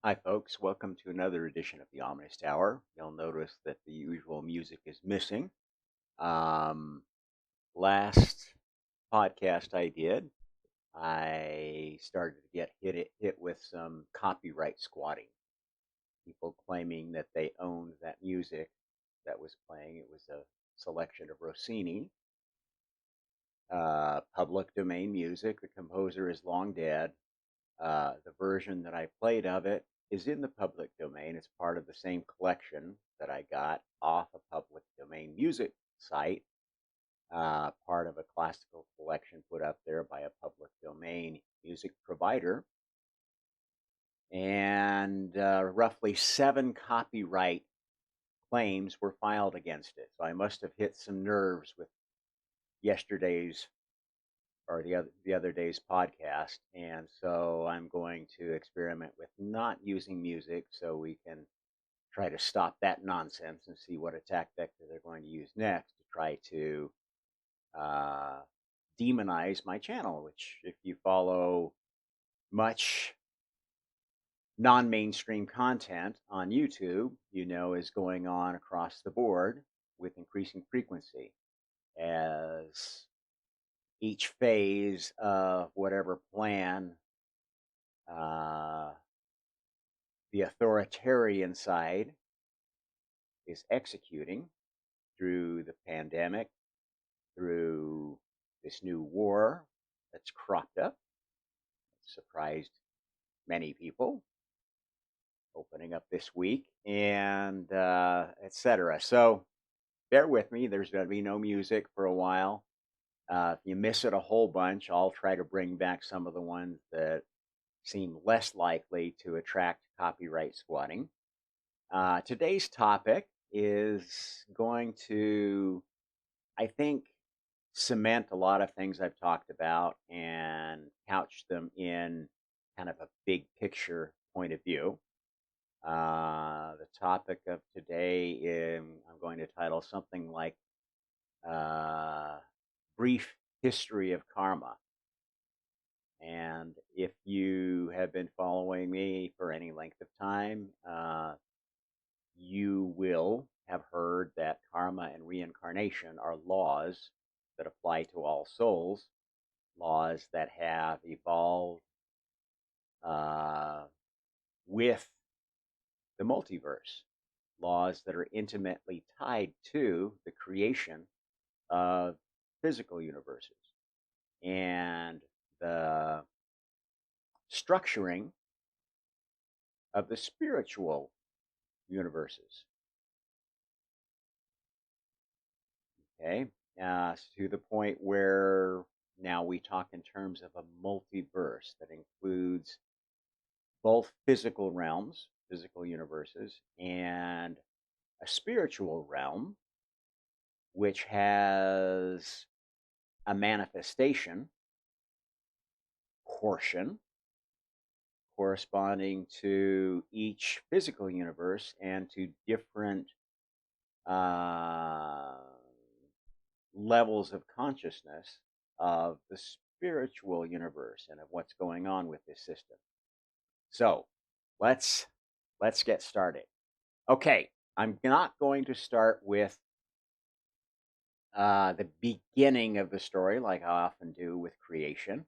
Hi, folks. Welcome to another edition of the Ominous Hour. You'll notice that the usual music is missing. Um, Last podcast I started to get hit with some copyright squatting. People claiming that they owned that music that was playing. It was a selection of Rossini, public domain music. The composer is long dead. The version that I played of it is in the public domain. It's part of the same collection that I got off a public domain music site, part of a classical collection put up there by a public domain music provider. And roughly 7 copyright claims were filed against it. So I must have hit some nerves with yesterday's or the other day's podcast, and so I'm going to experiment with not using music so we can try to stop that nonsense and see what attack vector they're going to use next to try to uh, demonize my channel. Which, if you follow much non-mainstream content on YouTube, you know is going on across the board with increasing frequency as each phase of whatever plan uh, the authoritarian side is executing through the pandemic, through this new war that's cropped up, surprised many people, opening up this week, and etc. So bear with me. There's going to be no music for a while. If you miss it a whole bunch, I'll try to bring back some of the ones that seem less likely to attract copyright squatting. Today's topic is going to, I think, cement a lot of things I've talked about and couch them in kind of a big picture point of view. The topic of today I'm going to title something like Brief History of Karma. And if you have been following me for any length of time, you will have heard that karma and reincarnation are laws that apply to all souls, laws that have evolved uh, with the multiverse, laws that are intimately tied to the creation of physical universes and the structuring of the spiritual universes. Okay, to the point where now we talk in terms of a multiverse that includes both physical realms, physical universes, and a spiritual realm, which has a manifestation portion corresponding to each physical universe and to different uh, levels of consciousness of the spiritual universe and of what's going on with this system. So let's get started. Okay, I'm not going to start with the beginning of the story like I often do with creation.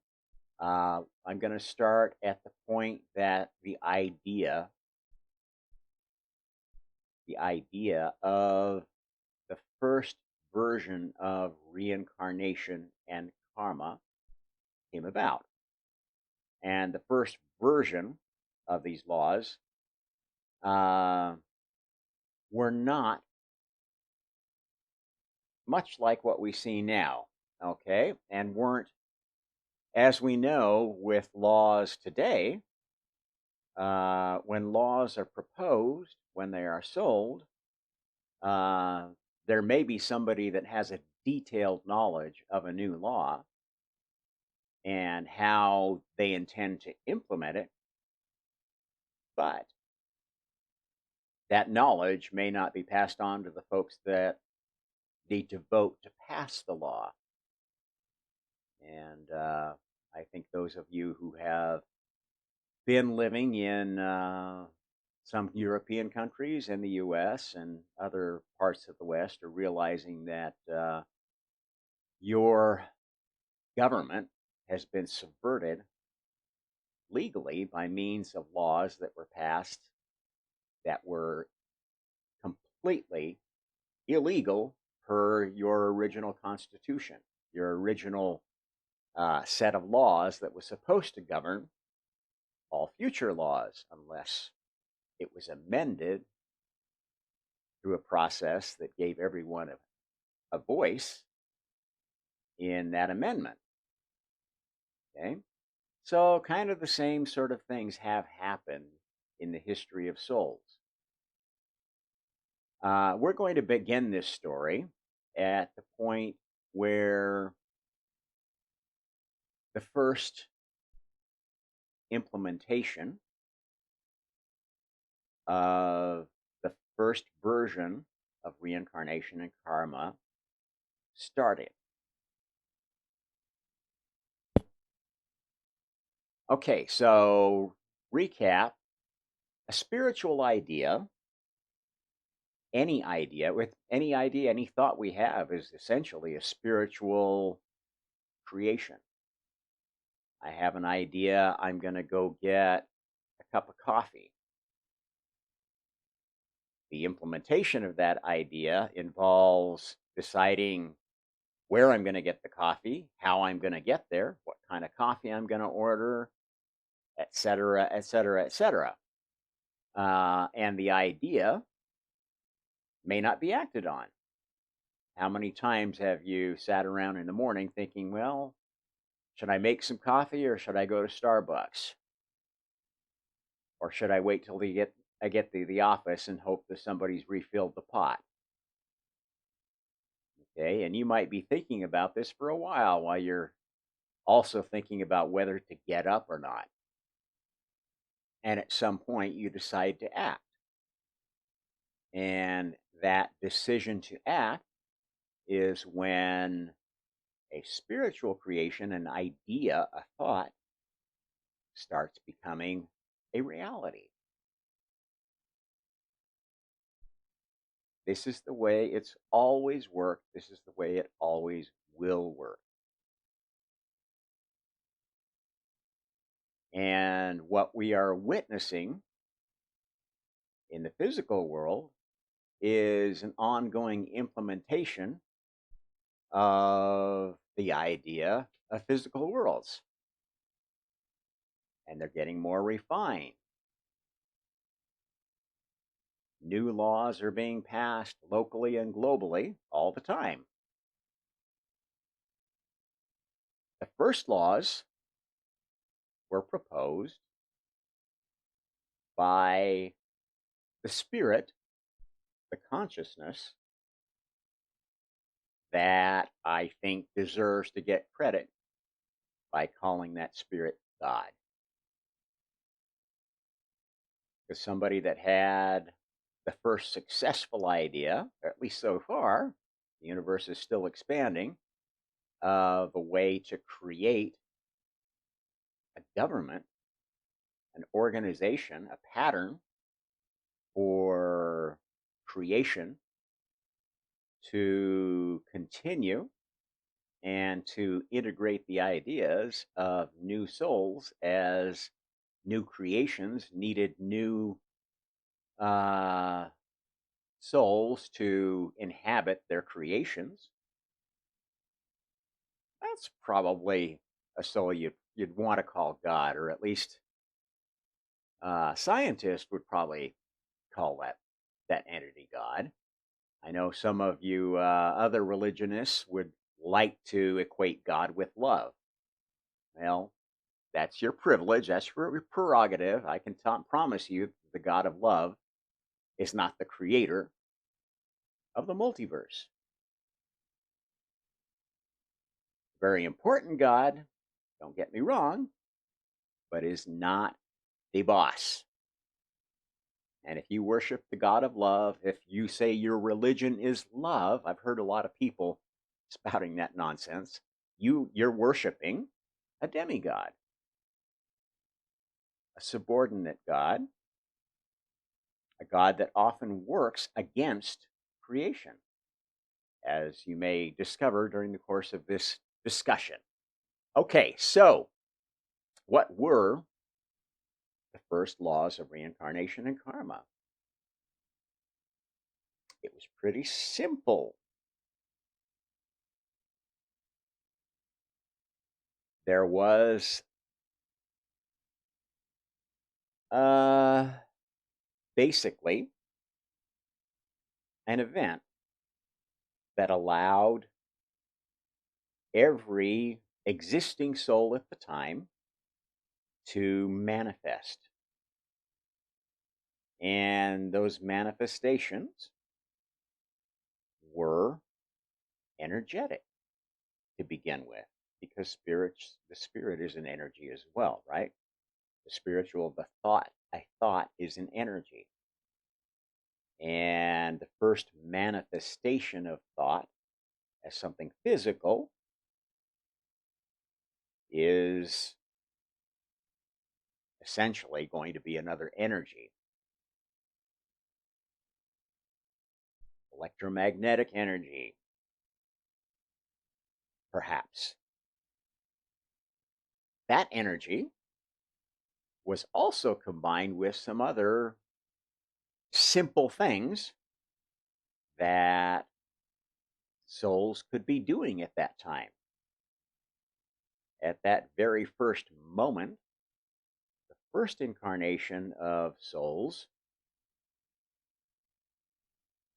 I'm going to start at the point that the idea of the first version of reincarnation and karma came about. And the first version of these laws uh, were not much like what we see now, okay? And weren't, as we know with laws today, when laws are proposed, when they are sold, uh, there may be somebody that has a detailed knowledge of a new law and how they intend to implement it, but that knowledge may not be passed on to the folks that need to vote to pass the law. And I think those of you who have been living in some European countries and the US and other parts of the West are realizing that your government has been subverted legally by means of laws that were passed that were completely illegal per your original constitution, your original set of laws that was supposed to govern all future laws, unless it was amended through a process that gave everyone a voice in that amendment. Okay? So, kind of the same sort of things have happened in the history of souls. We're going to begin this story at the point where the first implementation of the first version of reincarnation and karma started. Okay, so recap: a spiritual idea, any thought we have is essentially a spiritual creation. I have an idea, I'm going to go get a cup of coffee. The implementation of that idea involves deciding where I'm going to get the coffee, how I'm going to get there, what kind of coffee I'm going to order, etc., etc., etc. And the idea may not be acted on. How many times have you sat around in the morning thinking, well, should I make some coffee or should I go to Starbucks? Or should I wait till I get to the office and hope that somebody's refilled the pot? Okay, and you might be thinking about this for a while you're also thinking about whether to get up or not. And at some point, you decide to act. And that decision to act is when a spiritual creation, an idea, a thought, starts becoming a reality. This is the way it's always worked. This is the way it always will work. And what we are witnessing in the physical world is an ongoing implementation of the idea of physical worlds. And they're getting more refined. New laws are being passed locally and globally all the time. The first laws were proposed by the spirit, the consciousness, that I think deserves to get credit by calling that spirit God. Because somebody that had the first successful idea, or at least so far, the universe is still expanding, of a way to create a government, an organization, a pattern for creation to continue and to integrate the ideas of new souls as new creations needed new souls to inhabit their creations. That's probably a soul you'd want to call God, or at least scientists would probably call that entity God. I know some of you other religionists would like to equate God with love. Well, that's your privilege. That's your prerogative. I can promise you the God of love is not the creator of the multiverse. Very important God, don't get me wrong, but is not the boss. And if you worship the God of love, if you say your religion is love, I've heard a lot of people spouting that nonsense, you're worshiping a demigod. a subordinate God, a God that often works against creation, as you may discover during the course of this discussion. Okay, so what were the first laws of reincarnation and karma? It was pretty simple. There was basically an event that allowed every existing soul at the time to manifest. And those manifestations were energetic to begin with, because the spirit is an energy as well, right? The spiritual, a thought is an energy. And the first manifestation of thought as something physical is essentially going to be another energy. Electromagnetic energy, perhaps. That energy was also combined with some other simple things that souls could be doing at that time. At that very first moment, the first incarnation of souls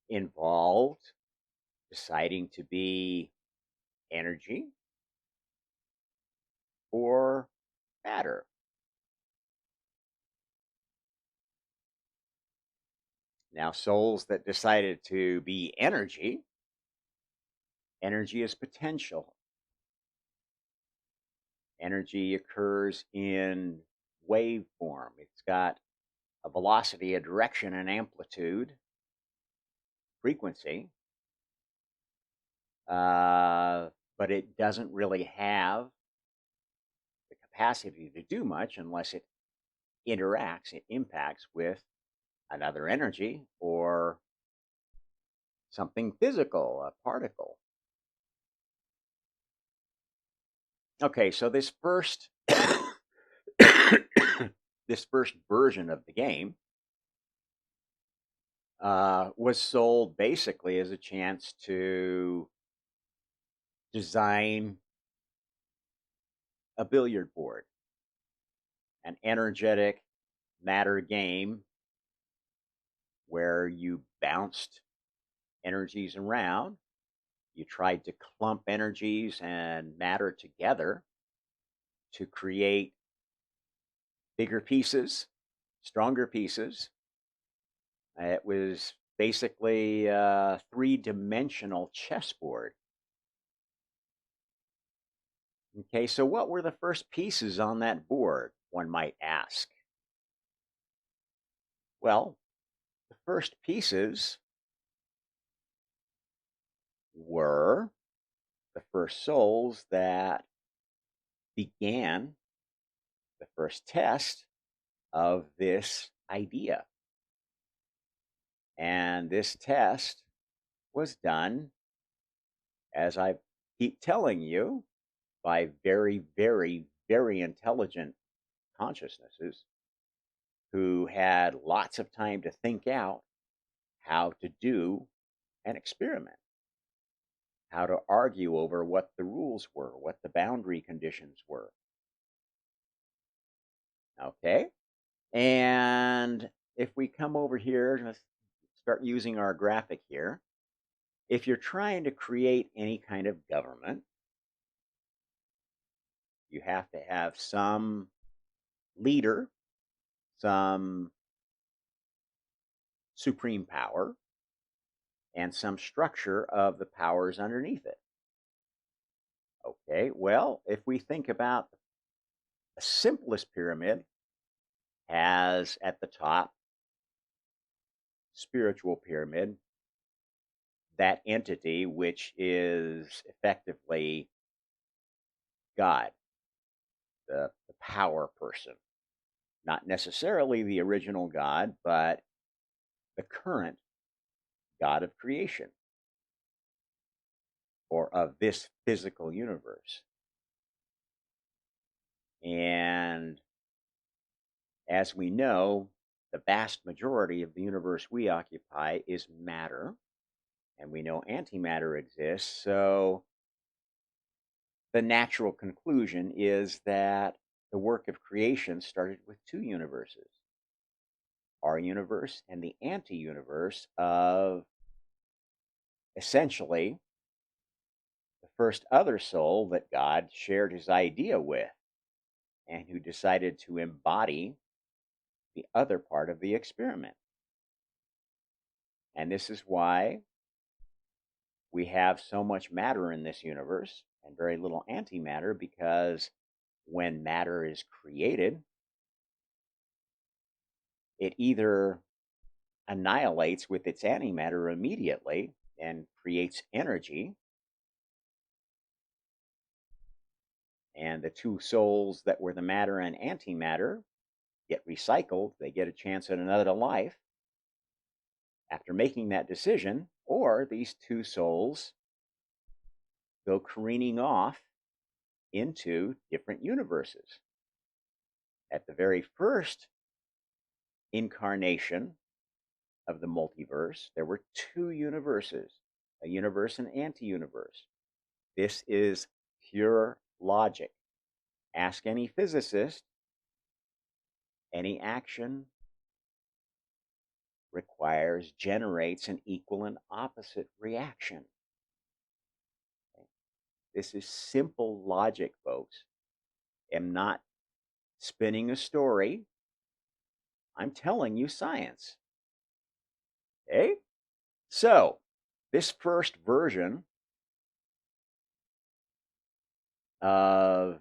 involved deciding to be energy or matter. Now, souls that decided to be energy is potential. Energy occurs in wave form. It's got a velocity, a direction, an amplitude, frequency, but it doesn't really have the capacity to do much unless it impacts with another energy or something physical, a particle. Okay, so this first this first version of the game was sold basically as a chance to design a billiard board, an energetic matter game where you bounced energies around. You tried to clump energies and matter together to create bigger pieces, stronger pieces. It was basically a three-dimensional chessboard. Okay, so what were the first pieces on that board, one might ask? Well, the first pieces were the first souls that began the first test of this idea. And this test was done, as I keep telling you, by very, very, very intelligent consciousnesses who had lots of time to think out how to do an experiment, how to argue over what the rules were, what the boundary conditions were. Okay? And if we come over here, let's start using our graphic here. If you're trying to create any kind of government, you have to have some leader, some supreme power, and some structure of the powers underneath it. Okay, well, if we think about the simplest pyramid, has at the top, spiritual pyramid, that entity which is effectively God, the power person. not necessarily the original God, but the current God of creation or of this physical universe. And as we know, the vast majority of the universe we occupy is matter, and we know antimatter exists. So the natural conclusion is that the work of creation started with two universes, our universe and the anti universe of essentially the first other soul that God shared his idea with and who decided to embody the other part of the experiment. And this is why we have so much matter in this universe and very little antimatter, because when matter is created, it either annihilates with its antimatter immediately and creates energy, and the two souls that were the matter and antimatter get recycled, they get a chance at another life after making that decision, or these two souls go careening off into different universes. At the very first incarnation of the multiverse, there were two universes, a universe and anti-universe. This is pure logic. Ask any physicist, any action generates an equal and opposite reaction. Okay? This is simple logic, folks. I'm not spinning a story. I'm telling you science. Okay? So, this first version of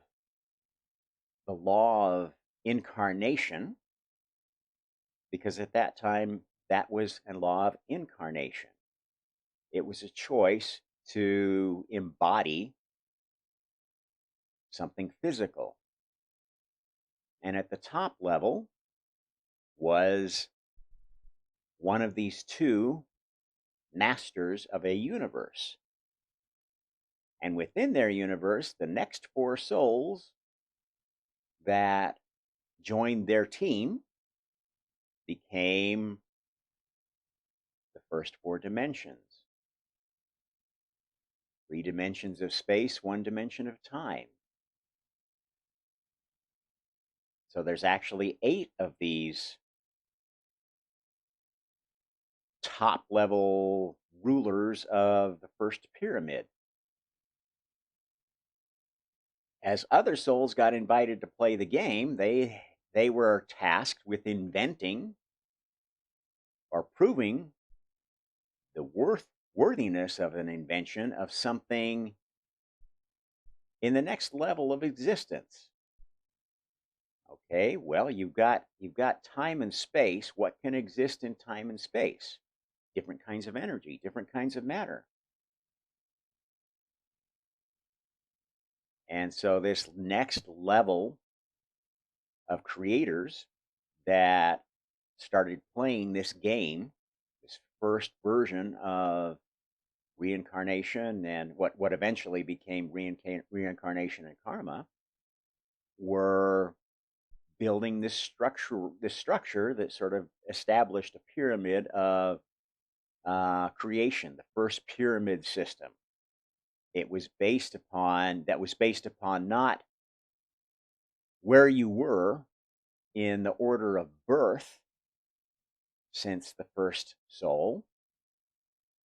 the law of incarnation, because at that time that was a law of incarnation. It was a choice to embody something physical. And at the top level was one of these two masters of a universe. And within their universe, the next four souls that joined their team became the first four dimensions: 3 dimensions of space, 1 dimension of time. So there's actually 8 of these top level rulers of the first pyramid. As other souls got invited to play the game, they were tasked with inventing or proving the worthiness of an invention of something in the next level of existence. Okay, well, you've got time and space. What can exist in time and space? Different kinds of energy, different kinds of matter. And so this next level of creators that started playing this game, this first version of reincarnation and what eventually became reincarnation and karma, were building this structure that sort of established a pyramid of creation, the first pyramid system. It was based upon not where you were in the order of birth since the first soul,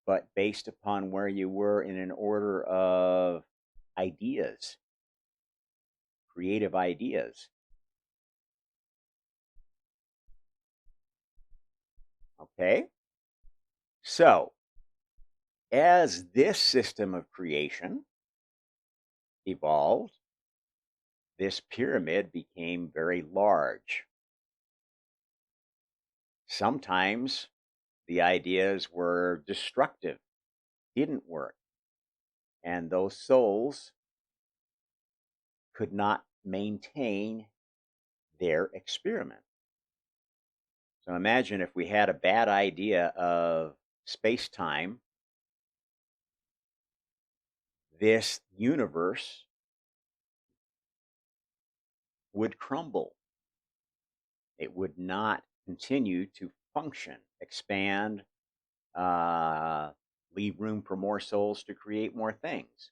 but based upon where you were in an order of ideas, creative ideas. Okay? So, as this system of creation evolved, this pyramid became very large. Sometimes the ideas were destructive, didn't work, and those souls could not maintain their experiment. So imagine if we had a bad idea of space time, this universe would crumble. It would not continue to function, expand, uh, leave room for more souls to create more things.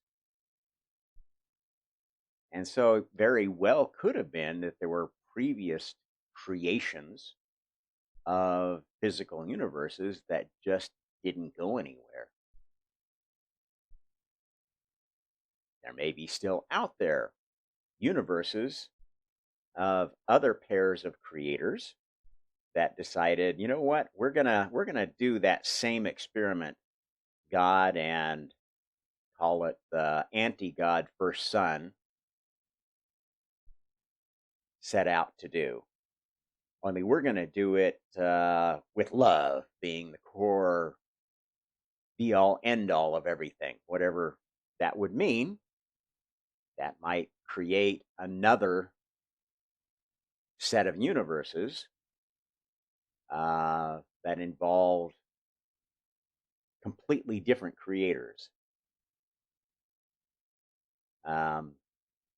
And so it very well could have been that there were previous creations of physical universes that just didn't go anywhere. There may be still out there universes of other pairs of creators that decided, you know what, we're gonna do that same experiment God and call it the anti-God first son set out to do. Only we're going to do it with love being the core, be all, end all of everything, whatever that would mean. That might create another set of universes that involve completely different creators. Um,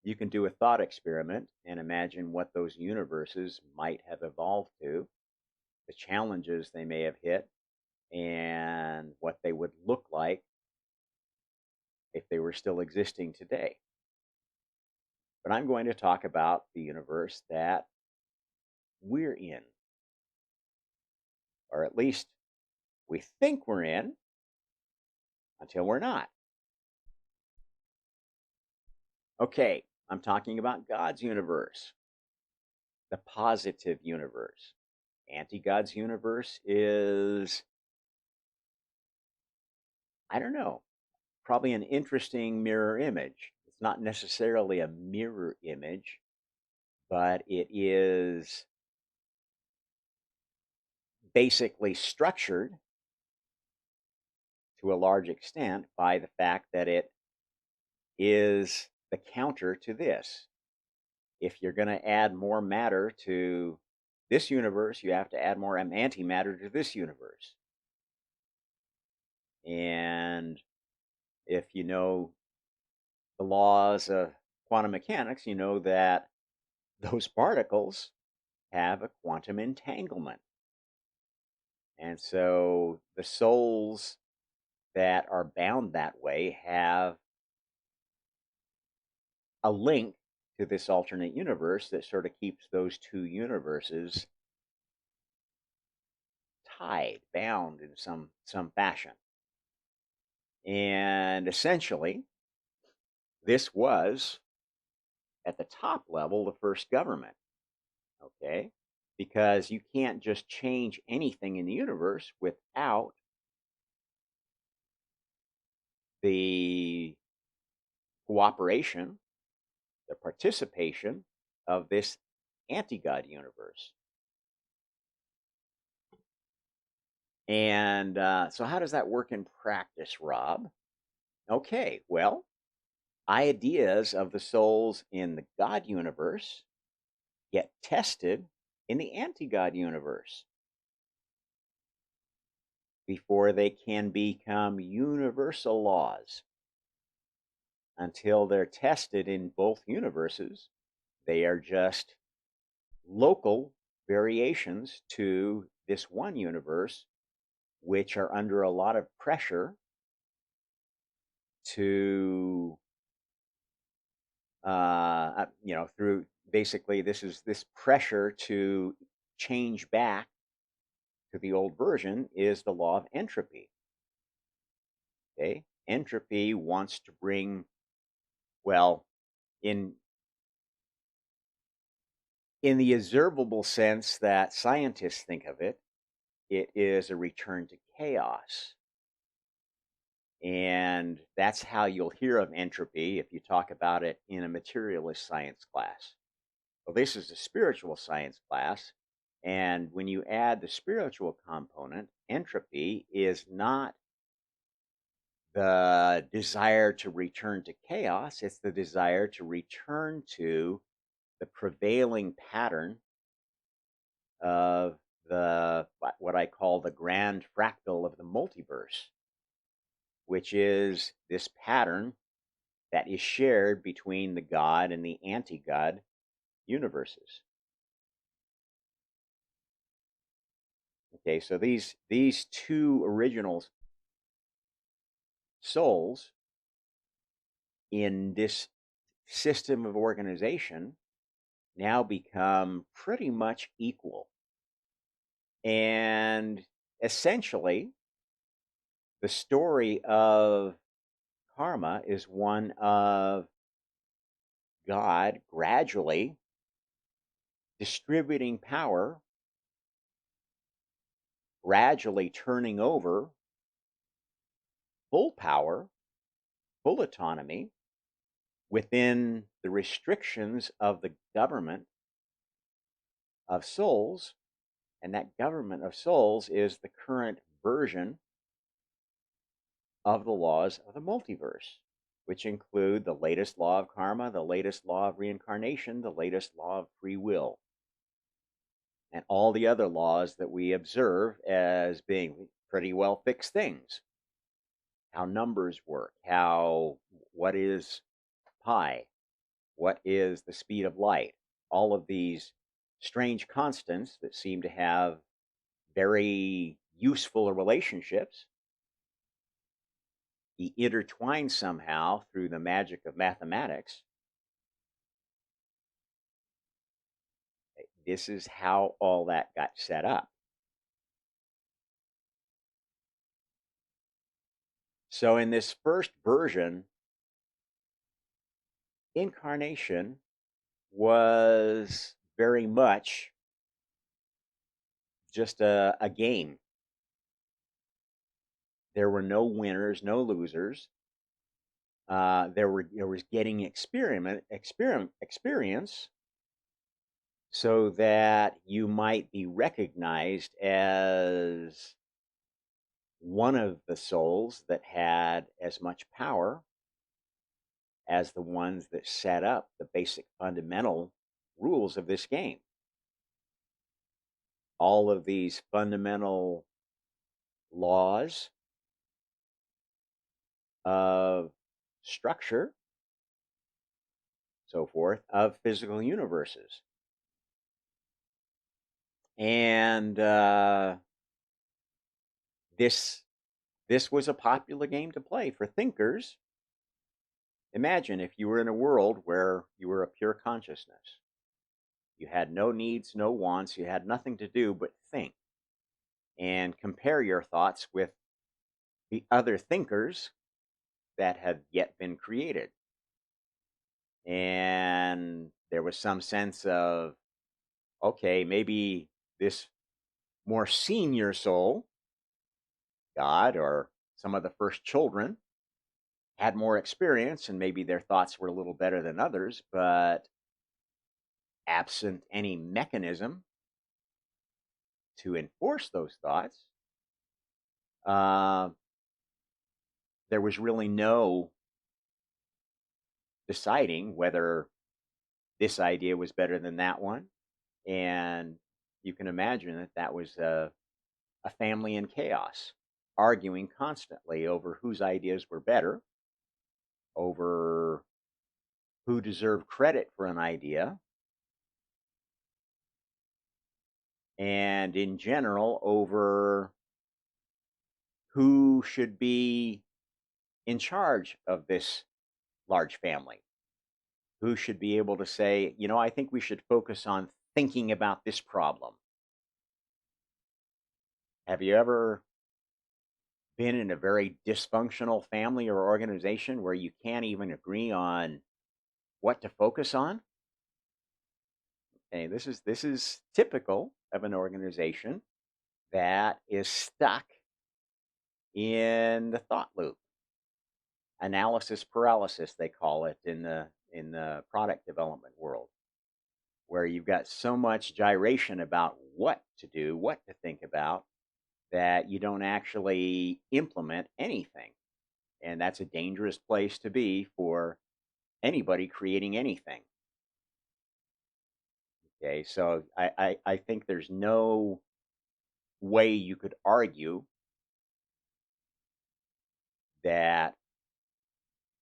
you can do a thought experiment and imagine what those universes might have evolved to, the challenges they may have hit, and what they would look like if they were still existing today. But I'm going to talk about the universe that we're in, or at least we think we're in until we're not. Okay, I'm talking about God's universe, the positive universe. Anti-God's universe is, I don't know, probably an interesting mirror image. It's not necessarily a mirror image, but it is basically structured to a large extent by the fact that it is the counter to this. If you're going to add more matter to this universe, you have to add more antimatter to this universe. And if you know the laws of quantum mechanics, you know that those particles have a quantum entanglement. And so the souls that are bound that way have a link to this alternate universe that sort of keeps those two universes tied, bound in some fashion. And essentially, this was at the top level the first government, okay? Because you can't just change anything in the universe without the cooperation, the participation of this anti-God universe. And so how does that work in practice, Rob? Okay, well, ideas of the souls in the God universe get tested in the anti-God universe before they can become universal laws. Until they're tested in both universes, they are just local variations to this one universe, which are under a lot of pressure to, through basically this pressure to change back to the old version is the law of entropy. Okay, entropy wants to bring, well, in the observable sense that scientists think of it, it is a return to chaos. And that's how you'll hear of entropy if you talk about it in a materialist science class. Well, this is a spiritual science class. And when you add the spiritual component, entropy is not the desire to return to chaos, it's the desire to return to the prevailing pattern of the what I call the grand fractal of the multiverse, which is this pattern that is shared between the God and the anti-God universes. Okay, so these two original souls in this system of organization now become pretty much equal. And essentially, the story of karma is one of God gradually distributing power, gradually turning over full power, full autonomy within the restrictions of the government of souls. And that government of souls is the current version of the laws of the multiverse, which include the latest law of karma, the latest law of reincarnation, the latest law of free will, and all the other laws that we observe as being pretty well fixed things. How numbers work, what is pi, what is the speed of light, all of these strange constants that seem to have very useful relationships be intertwined somehow through the magic of mathematics. This is how all that got set up. So in this first version, Incarnation was very much just a game. There were no winners, no losers. There was getting experience so that you might be recognized as one of the souls that had as much power as the ones that set up the basic fundamental rules of this game. All of these fundamental laws of structure, so forth, of physical universes. And this was a popular game to play for thinkers. Imagine if you were in a world where you were a pure consciousness. You had no needs, no wants, you had nothing to do but think and compare your thoughts with the other thinkers that had yet been created. And there was some sense of, okay, maybe this more senior soul, God or some of the first children, had more experience and maybe their thoughts were a little better than others, but absent any mechanism to enforce those thoughts, there was really no deciding whether this idea was better than that one. And you can imagine that that was a family in chaos, arguing constantly over whose ideas were better, over who deserved credit for an idea, and in general over who should be in charge of this large family, who should be able to say, you know, I think we should focus on thinking about this problem. Have you ever been in a very dysfunctional family or organization where you can't even agree on what to focus on? Okay, this is typical of an organization that is stuck in the thought loop. Analysis paralysis, they call it in the product development world, where you've got so much gyration about what to do, what to think about, that you don't actually implement anything. And that's a dangerous place to be for anybody creating anything. Okay, so I think there's no way you could argue that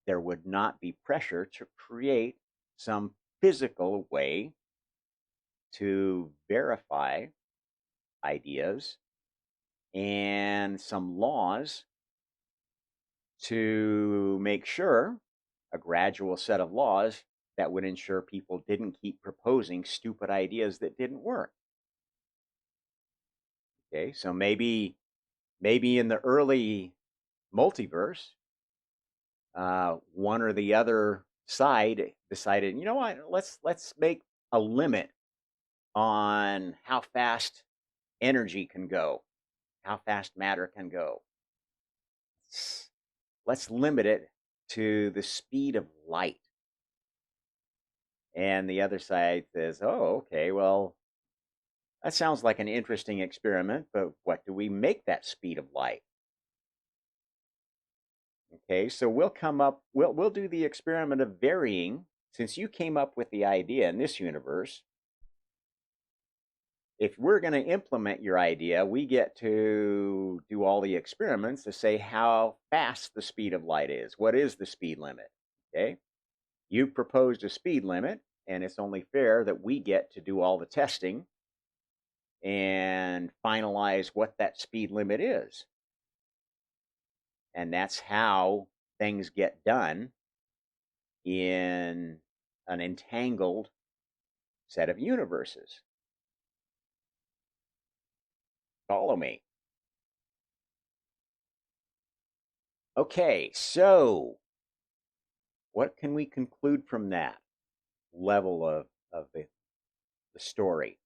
there would not be pressure to create some physical way to verify ideas and some laws to make sure a gradual set of laws that would ensure people didn't keep proposing stupid ideas that didn't work. Okay, so maybe in the early multiverse, one or the other side decided, you know what, let's make a limit on how fast energy can go, how fast matter can go. Let's limit it to the speed of light. And the other side says, oh, okay, well, that sounds like an interesting experiment, but what do we make that speed of light? Okay, so we'll do the experiment of varying, since you came up with the idea in this universe. If we're going to implement your idea, we get to do all the experiments to say how fast the speed of light is. What is the speed limit? Okay, you proposed a speed limit, and it's only fair that we get to do all the testing and finalize what that speed limit is. And that's how things get done in an entangled set of universes. Follow me. Okay, so what can we conclude from that level of the story?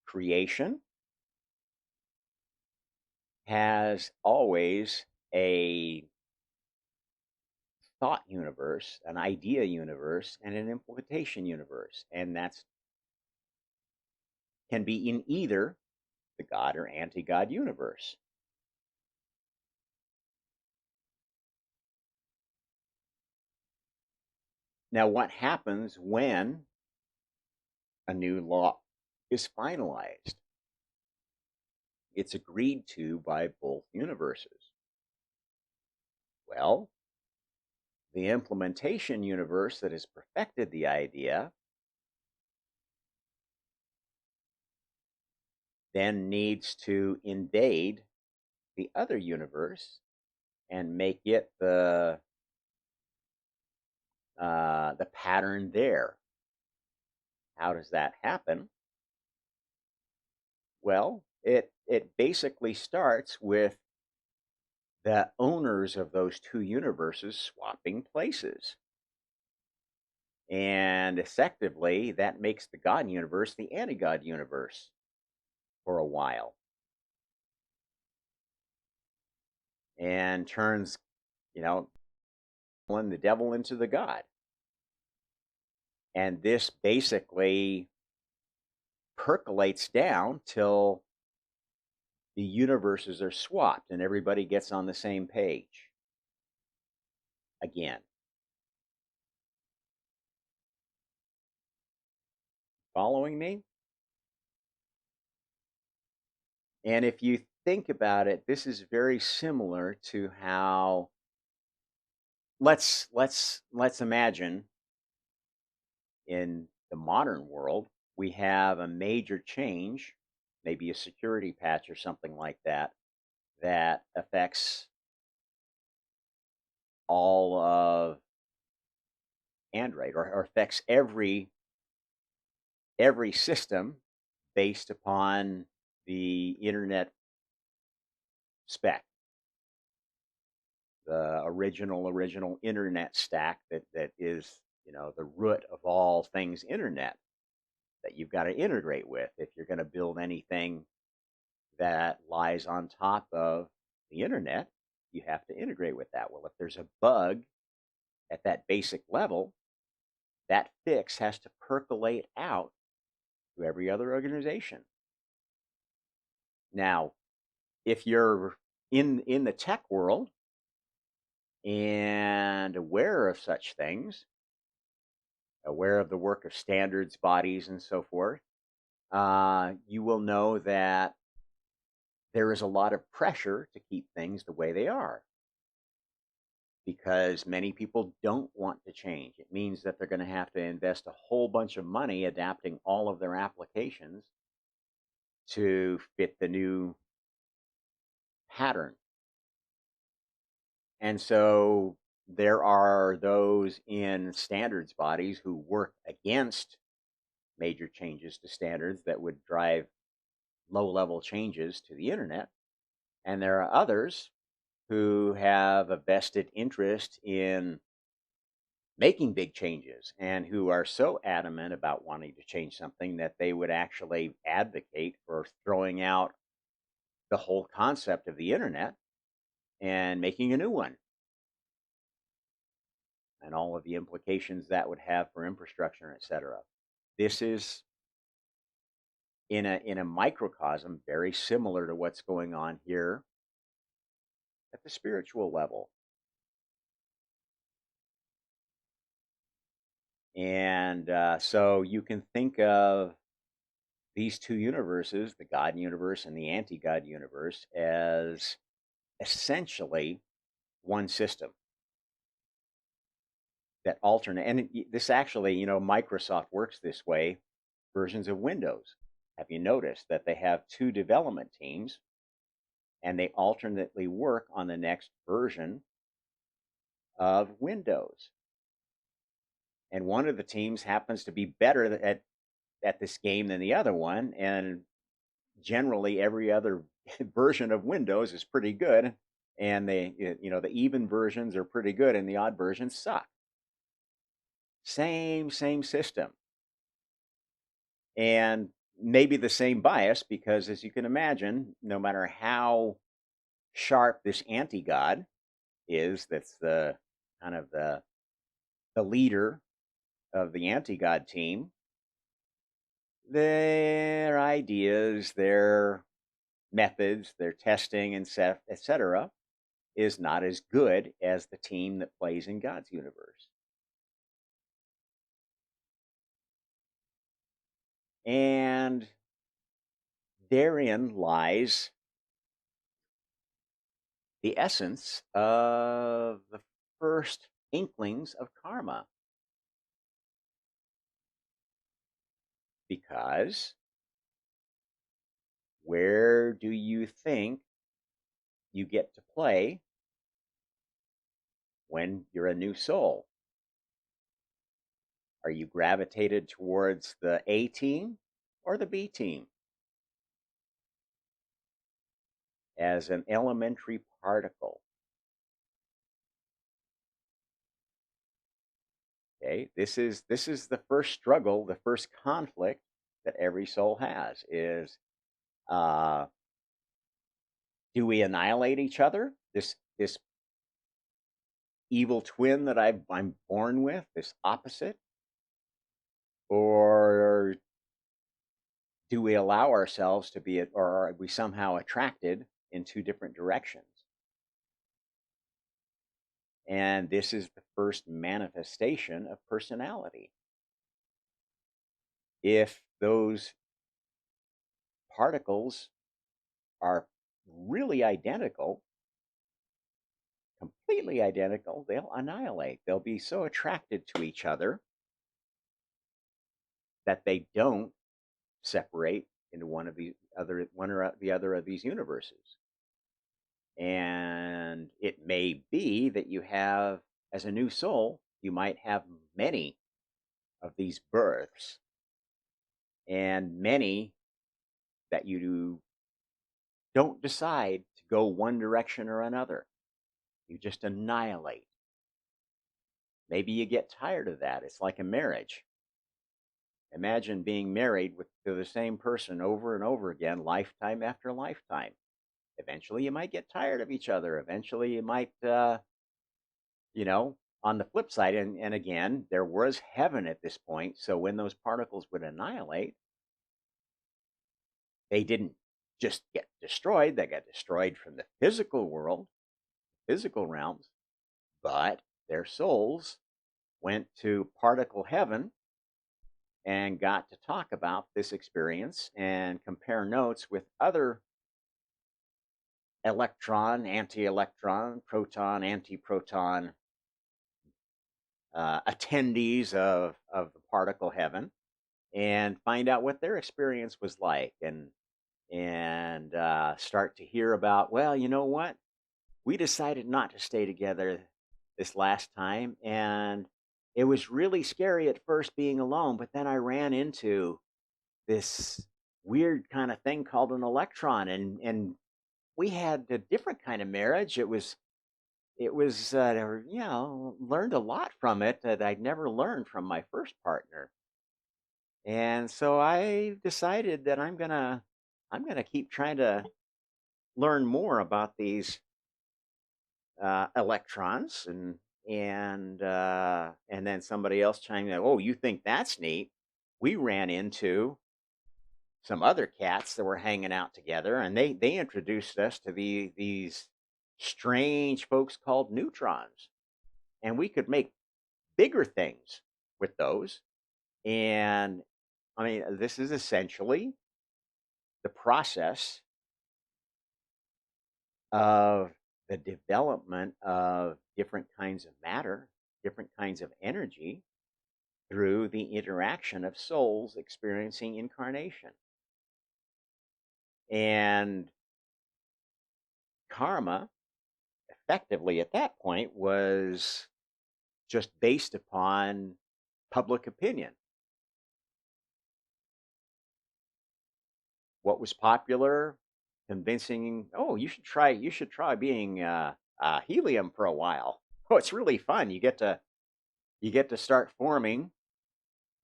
Creation has always a thought universe, an idea universe, and an implementation universe. And that's can be in either the God or anti-God universe. Now, what happens when a new law is finalized? It's agreed to by both universes. Well, the implementation universe that has perfected the idea then needs to invade the other universe and make it the pattern there. How does that happen? Well, it basically starts with the owners of those two universes swapping places. And effectively, that makes the God universe the anti God universe for a while and turns, you know, the devil into the God. And this basically percolates down till the universes are swapped and everybody gets on the same page again. Following me? And if you think about it, this is very similar to how let's imagine in the modern world we have a major change, maybe a security patch or something like that, that affects all of Android or affects every system based upon the internet spec, the original internet stack that is, the root of all things internet that you've got to integrate with if you're going to build anything that lies on top of the internet. You have to integrate with that. Well, if there's a bug at that basic level, that fix has to percolate out to every other organization. Now, if you're in the tech world and aware of such things, aware of the work of standards bodies and so forth, you will know that there is a lot of pressure to keep things the way they are because many people don't want to change. It means that they're going to have to invest a whole bunch of money adapting all of their applications to fit the new pattern. And so there are those in standards bodies who work against major changes to standards that would drive low level changes to the internet. And there are others who have a vested interest in making big changes and who are so adamant about wanting to change something that they would actually advocate for throwing out the whole concept of the internet and making a new one and all of the implications that would have for infrastructure, et cetera. This is in a microcosm very similar to what's going on here at the spiritual level. And so you can think of these two universes, the God universe and the anti God universe, as essentially one system that alternate. And this actually, Microsoft works this way, versions of Windows. Have you noticed that they have two development teams and they alternately work on the next version of Windows? And one of the teams happens to be better at this game than the other one. And generally, every other version of Windows is pretty good. And the even versions are pretty good and the odd versions suck. Same system. And maybe the same bias because, as you can imagine, no matter how sharp this anti-God is, that's the kind of the leader of the anti-God team, their ideas, their methods, their testing, and etc., is not as good as the team that plays in God's universe. And therein lies the essence of the first inklings of karma. Because where do you think you get to play when you're a new soul? Are you gravitated towards the A team or the B team? As an elementary particle. Okay, this is the first struggle, the first conflict that every soul has is do we annihilate each other? This evil twin that I'm born with, this opposite? Or do we allow ourselves to be, or are we somehow attracted in two different directions? And this is the first manifestation of personality. If those particles are really identical, completely identical, they'll annihilate. They'll be so attracted to each other that they don't separate into one or the other of these universes. And it may be that you have, as a new soul, you might have many of these births, and many that you don't decide to go one direction or another. You just annihilate. Maybe you get tired of that. It's like a marriage. Imagine being married to the same person over and over again, lifetime after lifetime. Eventually, you might get tired of each other. Eventually, you might, on the flip side, and again, there was heaven at this point. So when those particles would annihilate, they didn't just get destroyed. They got destroyed from the physical world, physical realms, but their souls went to particle heaven and got to talk about this experience and compare notes with other electron, anti-electron, proton, anti-proton attendees of the particle heaven, and find out what their experience was like, and start to hear about, well, you know what, we decided not to stay together this last time, and it was really scary at first being alone, but then I ran into this weird kind of thing called an electron, and we had a different kind of marriage. It was learned a lot from it that I'd never learned from my first partner. And so I decided that I'm gonna keep trying to learn more about these electrons, and then somebody else chimed in, oh, you think that's neat? We ran into some other cats that were hanging out together, and they introduced us to these strange folks called neutrons, and we could make bigger things with those. And I mean, this is essentially the process of the development of different kinds of matter, different kinds of energy through the interaction of souls experiencing incarnation. And karma, effectively at that point, was just based upon public opinion. What was popular, convincing, oh, you should try being helium for a while. Oh, it's really fun. You get to start forming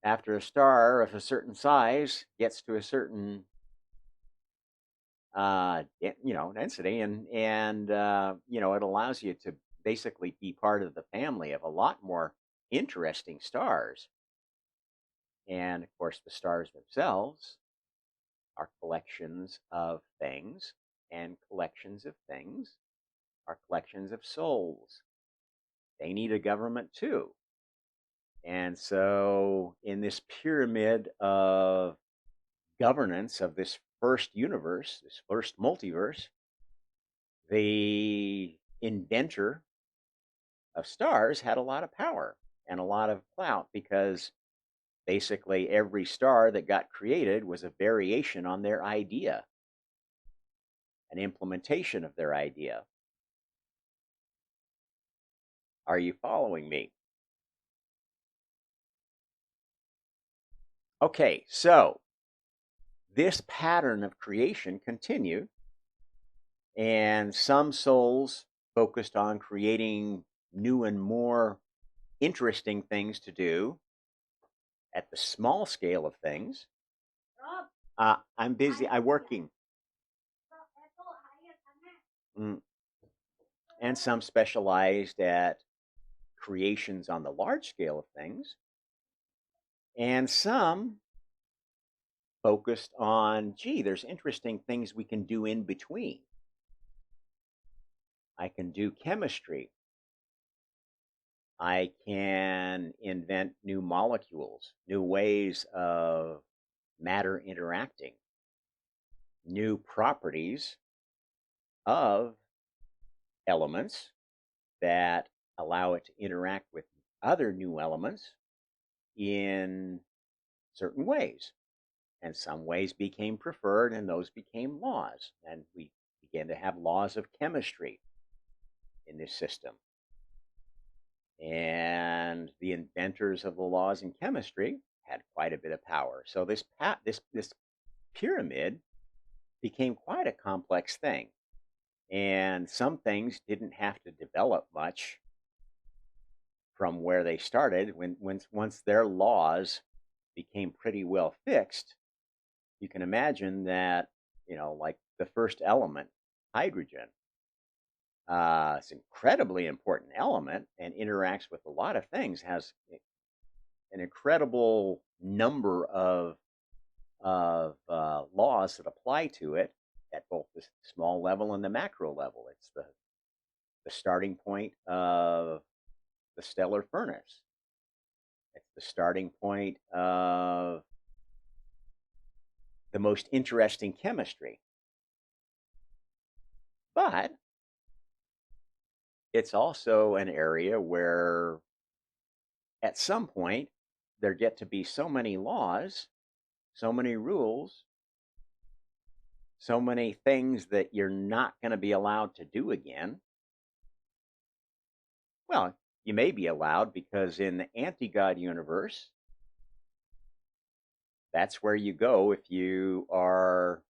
after a star of a certain size gets to a certain density, and it allows you to basically be part of the family of a lot more interesting stars. And of course, the stars themselves are collections of things, and collections of things are collections of souls. They need a government too. And so, in this pyramid of governance of this first universe, this first multiverse, the inventor of stars had a lot of power and a lot of clout, because basically every star that got created was a variation on their idea, an implementation of their idea. Are you following me? Okay, so this pattern of creation continued, and some souls focused on creating new and more interesting things to do at the small scale of things. I'm busy. I'm working. Mm. And some specialized at creations on the large scale of things. And some focused on, gee, there's interesting things we can do in between. I can do chemistry. I can invent new molecules, new ways of matter interacting, new properties of elements that allow it to interact with other new elements in certain ways. And some ways became preferred, and those became laws. And we began to have laws of chemistry in this system. And the inventors of the laws in chemistry had quite a bit of power. So this pyramid became quite a complex thing. And some things didn't have to develop much from where they started. Once their laws became pretty well fixed, you can imagine that, like the first element, hydrogen, it's an incredibly important element and interacts with a lot of things, has an incredible number of laws that apply to it at both the small level and the macro level. It's the starting point of the stellar furnace. the starting point of the most interesting chemistry. But it's also an area where at some point there get to be so many laws, so many rules, so many things that you're not going to be allowed to do again. Well, you may be allowed because in the anti-God universe, that's where you go if you are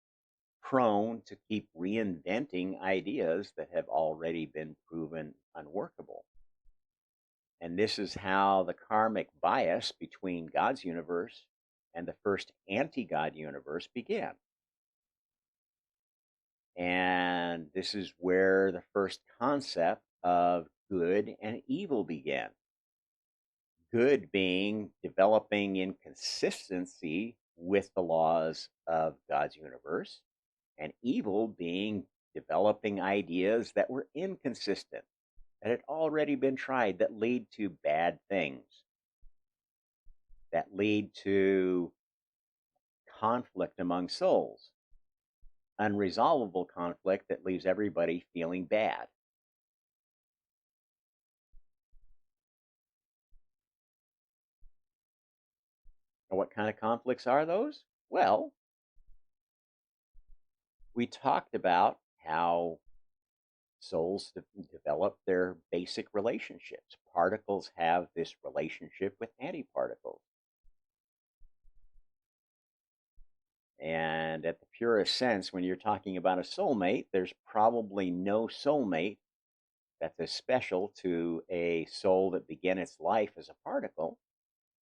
prone to keep reinventing ideas that have already been proven unworkable. And this is how the karmic bias between God's universe and the first anti-God universe began. And this is where the first concept of good and evil began. Good being developing in consistency with the laws of God's universe, and evil being developing ideas that were inconsistent, that had already been tried, that lead to bad things, that lead to conflict among souls, unresolvable conflict that leaves everybody feeling bad. And what kind of conflicts are those? Well, we talked about how souls develop their basic relationships. Particles have this relationship with antiparticles. And at the purest sense, when you're talking about a soulmate, there's probably no soulmate that's as special to a soul that began its life as a particle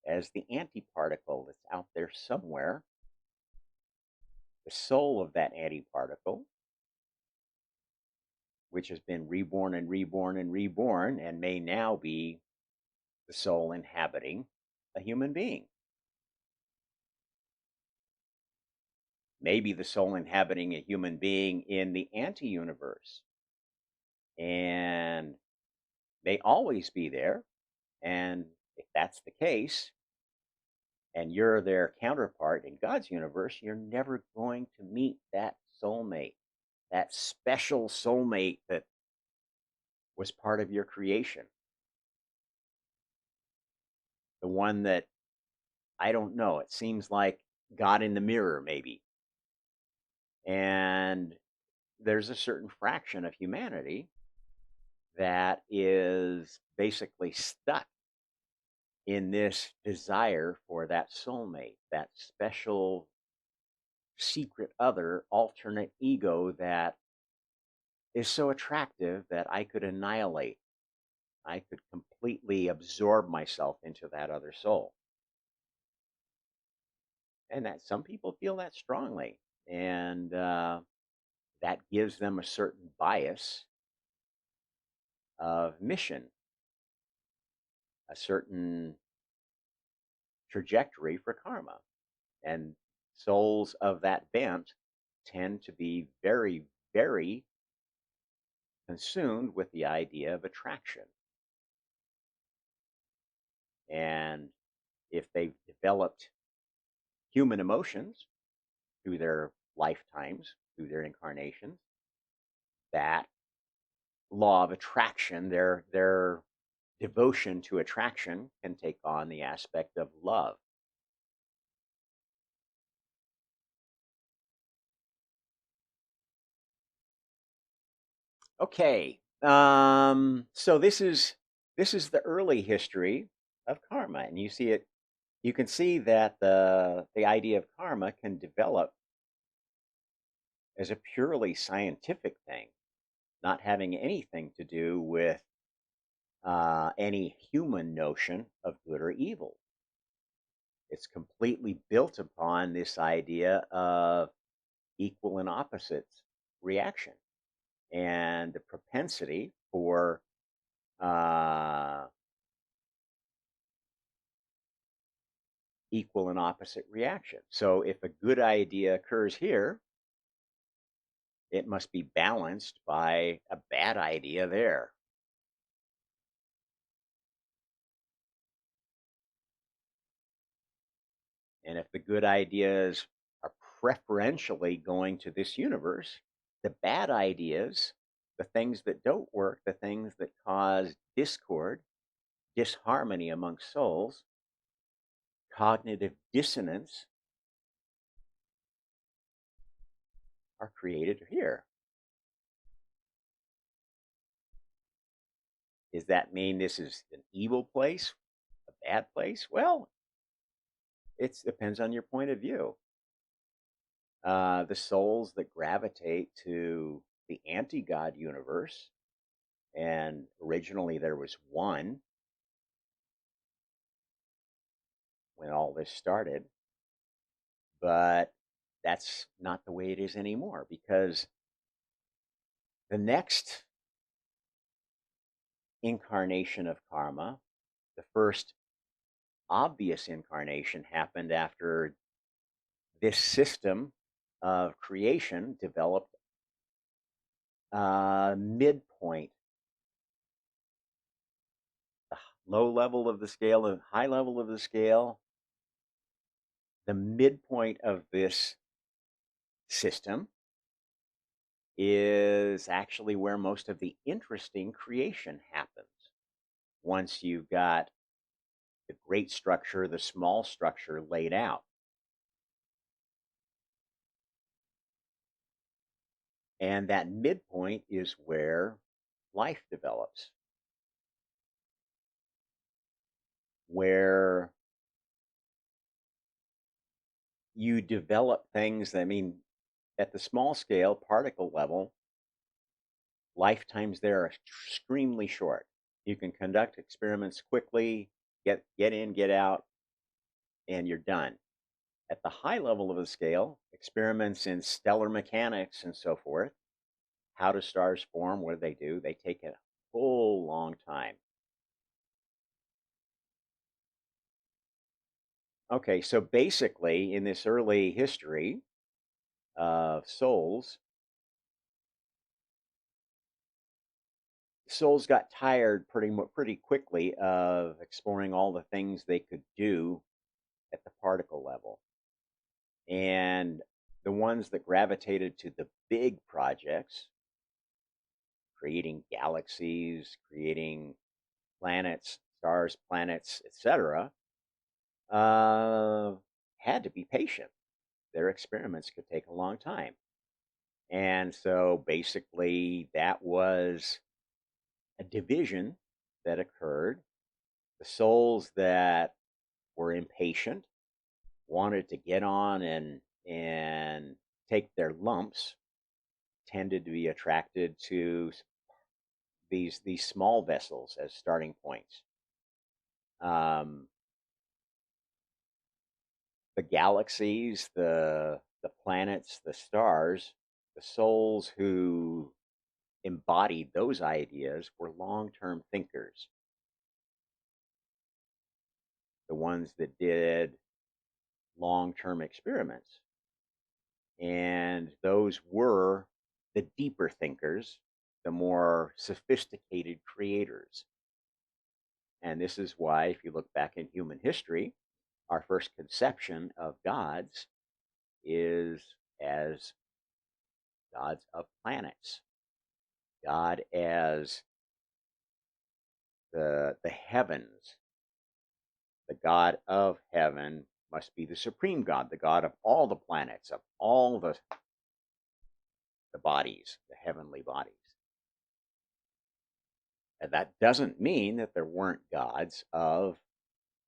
as the antiparticle that's out there somewhere. The soul of that antiparticle, which has been reborn and reborn and reborn, and may now be the soul inhabiting a human being. Maybe the soul inhabiting a human being in the anti-universe, and may always be there. And if that's the case, and you're their counterpart in God's universe, you're never going to meet that soulmate, that special soulmate that was part of your creation. The one that, I don't know, it seems like God in the mirror, maybe. And there's a certain fraction of humanity that is basically stuck in this desire for that soulmate, that special secret other, alternate ego that is so attractive that I could annihilate. I could completely absorb myself into that other soul. And that some people feel that strongly. And that gives them a certain bias of mission, a certain trajectory for karma. And souls of that bent tend to be very, very consumed with the idea of attraction. And if they've developed human emotions through their lifetimes, through their incarnations, that law of attraction, their devotion to attraction can take on the aspect of love. Okay, so this is the early history of karma, and you see it. You can see that the idea of karma can develop as a purely scientific thing, not having anything to do with any human notion of good or evil. It's completely built upon this idea of equal and opposites reaction and the propensity for equal and opposite reaction. So if a good idea occurs here, it must be balanced by a bad idea there. And if the good ideas are preferentially going to this universe, the bad ideas, the things that don't work, the things that cause discord, disharmony amongst souls, cognitive dissonance, are created here. Does that mean this is an evil place, a bad place? Well, it depends on your point of view. The souls that gravitate to the anti God universe, and originally there was one when all this started, but that's not the way it is anymore, because the next incarnation of karma, the first obvious incarnation, happened after this system of creation developed midpoint, the low level of the scale, the high level of the scale. The midpoint of this system is actually where most of the interesting creation happens. Once you've got the great structure, the small structure laid out. And that midpoint is where life develops, where you develop things. I mean, at the small scale, particle level, lifetimes there are extremely short. You can conduct experiments quickly, get in, get out, and you're done. At the high level of the scale, experiments in stellar mechanics and so forth, how do stars form, what do, they take a whole long time. Okay, so basically, in this early history of souls got tired pretty quickly of exploring all the things they could do at the particle level. And the ones that gravitated to the big projects, creating galaxies, creating planets, stars, planets, etc., had to be patient. Their experiments could take a long time. And so basically, that was a division that occurred. The souls that were impatient, wanted to get on and take their lumps, tended to be attracted to these small vessels as starting points. The galaxies, the planets, the stars, the souls who embodied those ideas were long-term thinkers. The ones that did long-term experiments. And those were the deeper thinkers, the more sophisticated creators. And this is why, if you look back in human history, our first conception of gods is as gods of planets. God as the heavens. The God of heaven must be the supreme God, the God of all the planets, of all the bodies, the heavenly bodies. And that doesn't mean that there weren't gods of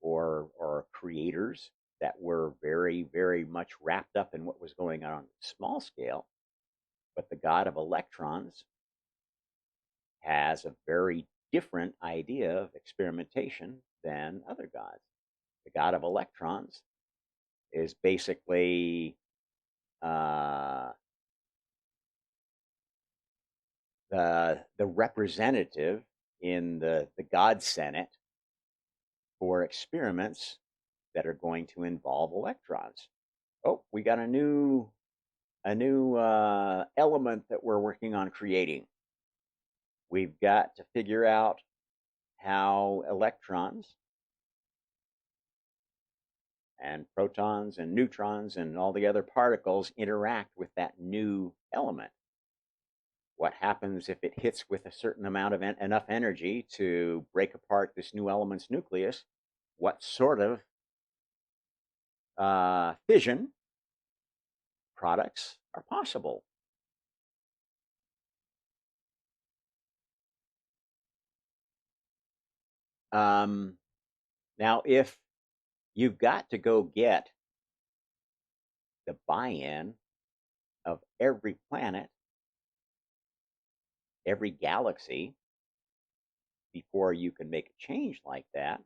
or creators that were very, very much wrapped up in what was going on the small scale. But the God of electrons has a very different idea of experimentation than other gods. The God of electrons is basically the representative in the God Senate for experiments that are going to involve electrons. Oh, we got a new element that we're working on creating. We've got to figure out how electrons and protons and neutrons and all the other particles interact with that new element. What happens if it hits with a certain amount of enough energy to break apart this new element's nucleus? What sort of fission products are possible? Now, if you've got to go get the buy-in of every planet, every galaxy, before you can make a change like that,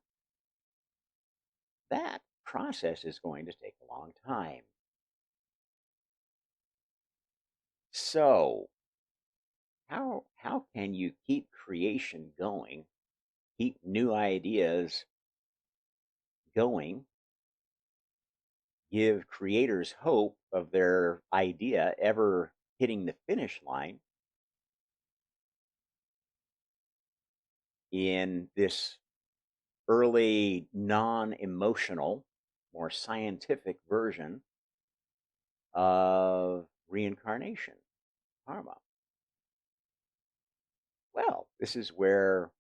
that process is going to take a long time. So, how can you keep creation going, keep new ideas going, give creators hope of their idea ever hitting the finish line in this early non-emotional, more scientific version of reincarnation, karma? Well, this is where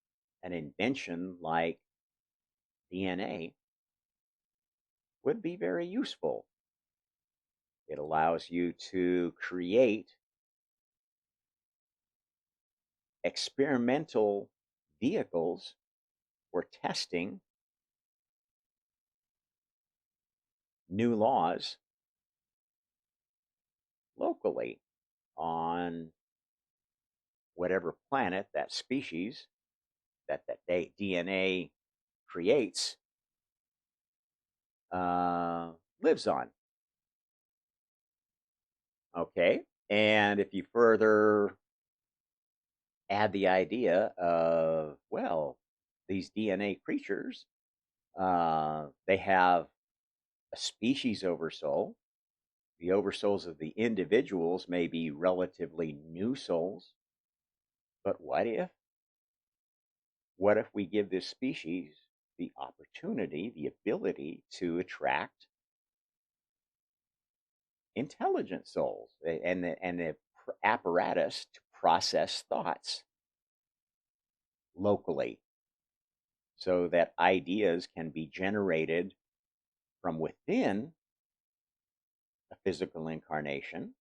an invention like DNA would be very useful. It allows you to create experimental vehicles for testing new laws locally on whatever planet that species that DNA creates lives on. Okay, and if you further add the idea of, well, these DNA creatures, they have a species oversoul. The oversouls of the individuals may be relatively new souls, but what if we give this species the opportunity, the ability to attract intelligent souls and the apparatus to process thoughts locally so that ideas can be generated from within a physical incarnation,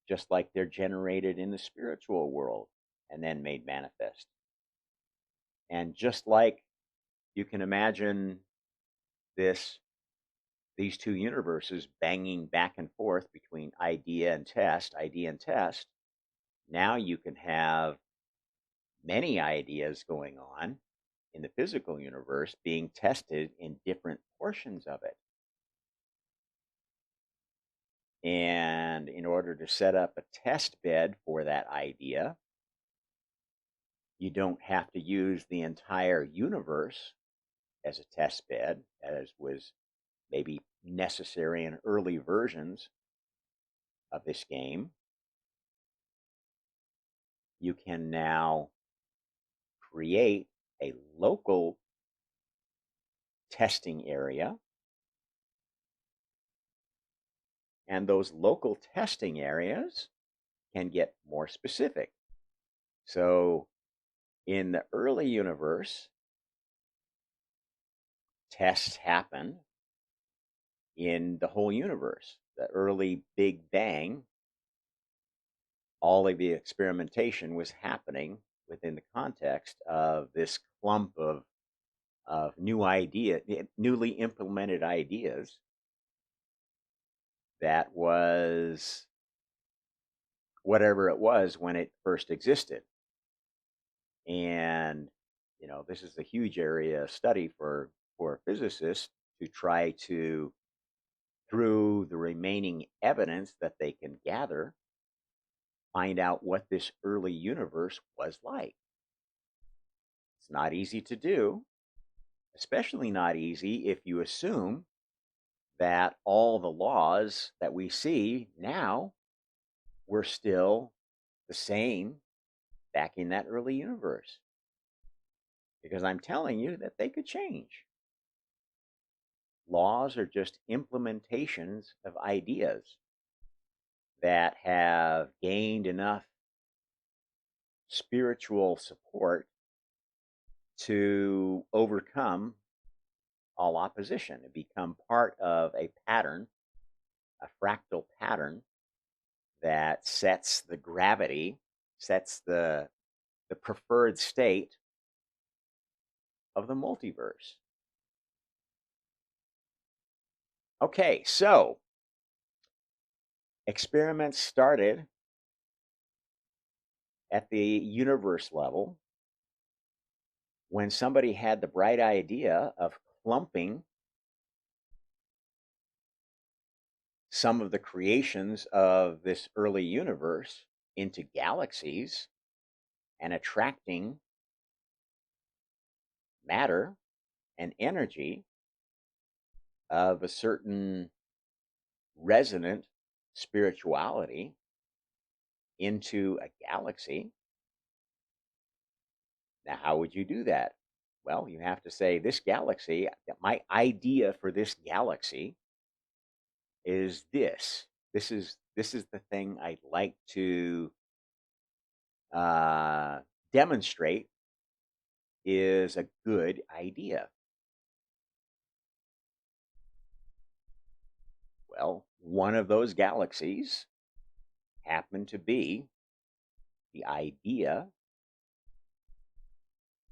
just like they're generated in the spiritual world and then made manifest. And just like you can imagine these two universes banging back and forth between idea and test, now you can have many ideas going on in the physical universe being tested in different portions of it. And in order to set up a test bed for that idea, you don't have to use the entire universe as a test bed, as was maybe necessary in early versions of this game. You can now create a local testing area, and those local testing areas can get more specific. So in the early universe, tests happen in the whole universe. The early Big Bang, all of the experimentation was happening within the context of this clump of newly implemented ideas that was whatever it was when it first existed. And this is a huge area of study for physicists to try to, through the remaining evidence that they can gather, find out what this early universe was like. It's not easy to do, especially not easy if you assume that all the laws that we see now were still the same back in that early universe. Because I'm telling you that they could change. Laws are just implementations of ideas that have gained enough spiritual support to overcome all opposition and become part of a pattern, a fractal pattern that sets the gravity, sets the preferred state of the multiverse. Okay, so experiments started at the universe level when somebody had the bright idea of clumping some of the creations of this early universe into galaxies and attracting matter and energy of a certain resonant spirituality into a galaxy. Now, how would you do that? Well, you have to say, this galaxy, my idea for this galaxy is this. This is the thing I'd like to uh, demonstrate is a good idea. Well, one of those galaxies happened to be the idea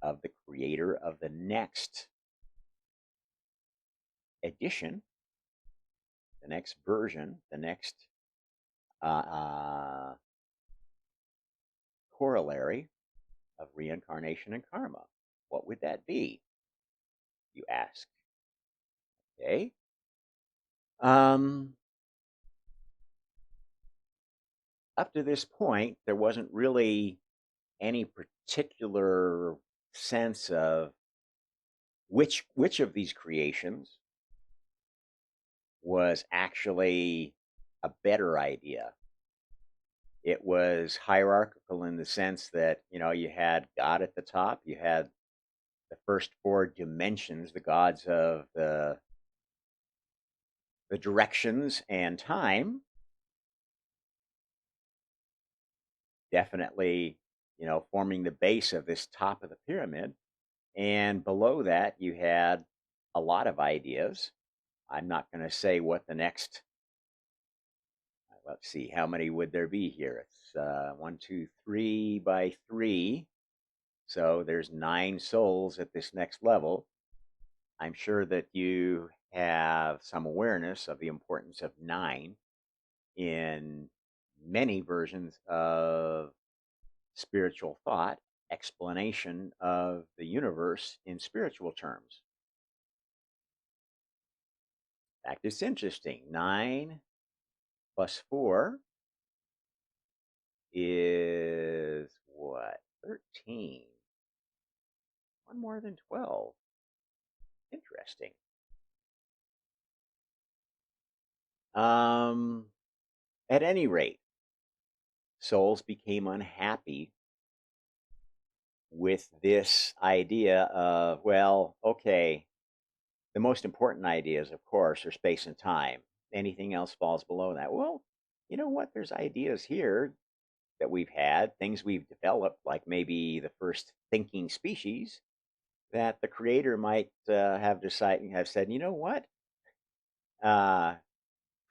of the creator of the next edition, the next version, the next uh, uh, corollary of reincarnation and karma. What would that be, you ask? Okay. Um, Up to this point, there wasn't really any particular sense of which of these creations was actually a better idea. It was hierarchical in the sense that, you had God at the top, you had the first four dimensions, the gods of the directions and time, definitely, forming the base of this top of the pyramid. And below that, you had a lot of ideas. I'm not going to say what the next, let's see, how many would there be here? It's 1, 2, 3 by 3. So there's 9 souls at this next level. I'm sure that you have some awareness of the importance of 9 in many versions of spiritual thought, explanation of the universe in spiritual terms. In fact, it's interesting. 9 plus 4 is what? 13. One more than 12. Interesting. At any rate, souls became unhappy with this idea of, well, okay, the most important ideas, of course, are space and time. Anything else falls below that. Well, you know what? There's ideas here that we've had, things we've developed, like maybe the first thinking species, that the creator might have said, you know what? Uh,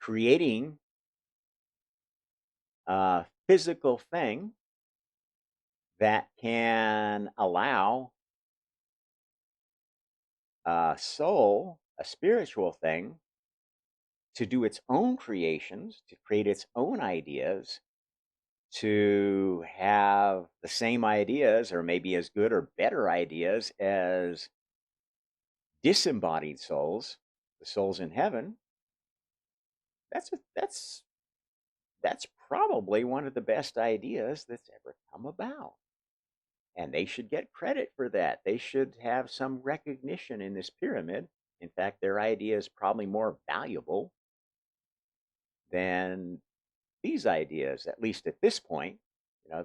Creating a physical thing that can allow a soul, a spiritual thing, to do its own creations, to create its own ideas, to have the same ideas or maybe as good or better ideas as disembodied souls, the souls in heaven. That's probably one of the best ideas that's ever come about. And they should get credit for that. They should have some recognition in this pyramid. In fact, their idea is probably more valuable than these ideas, at least at this point.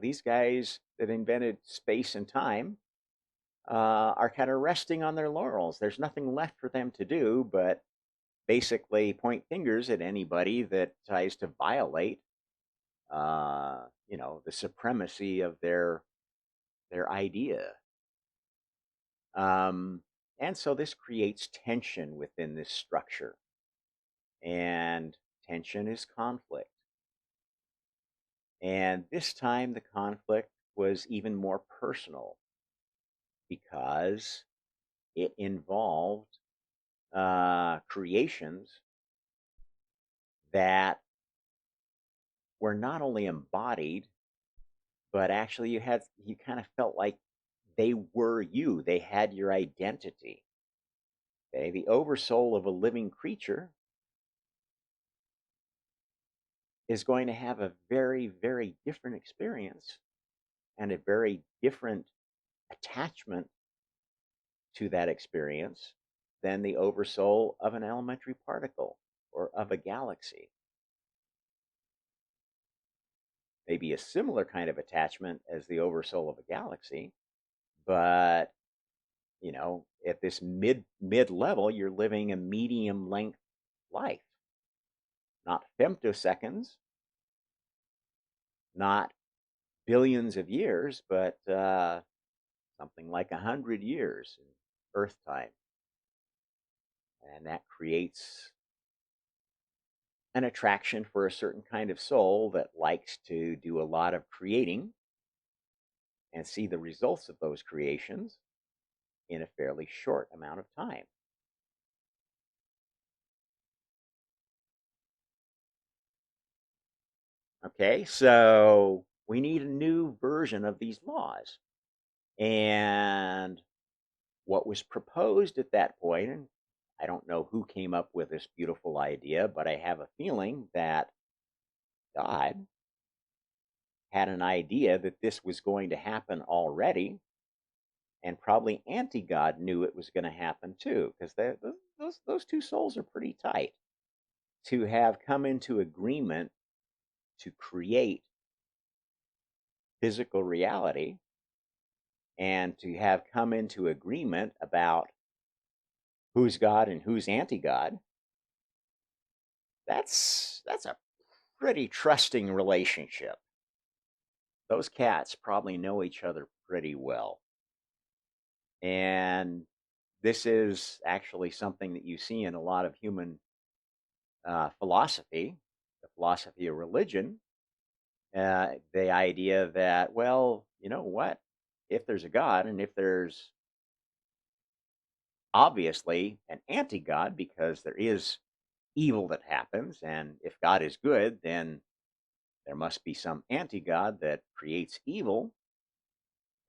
These guys that invented space and time are kind of resting on their laurels. There's nothing left for them to do but basically point fingers at anybody that tries to violate, the supremacy of their idea. Um, and so this creates tension within this structure, and tension is conflict. And this time the conflict was even more personal because it involved creations that were not only embodied, but actually you kind of felt like they were you. They had your identity. Okay, the oversoul of a living creature is going to have a very, very different experience and a very different attachment to that experience than the oversoul of an elementary particle or of a galaxy. Maybe a similar kind of attachment as the oversoul of a galaxy, but at this mid level, you're living a medium length life, not femtoseconds, not billions of years, but something like 100 years in Earth time, and that creates an attraction for a certain kind of soul that likes to do a lot of creating and see the results of those creations in a fairly short amount of time. Okay, so we need a new version of these laws. And what was proposed at that point, and I don't know who came up with this beautiful idea, but I have a feeling that God had an idea that this was going to happen already, and probably anti-God knew it was going to happen too, because those two souls are pretty tight. To have come into agreement to create physical reality and to have come into agreement about who's God and who's anti-God, that's a pretty trusting relationship. Those cats probably know each other pretty well. And this is actually something that you see in a lot of human philosophy, the philosophy of religion, the idea that, well, you know what? If there's a God and if there's obviously an anti God, because there is evil that happens, and if God is good, then there must be some anti God that creates evil.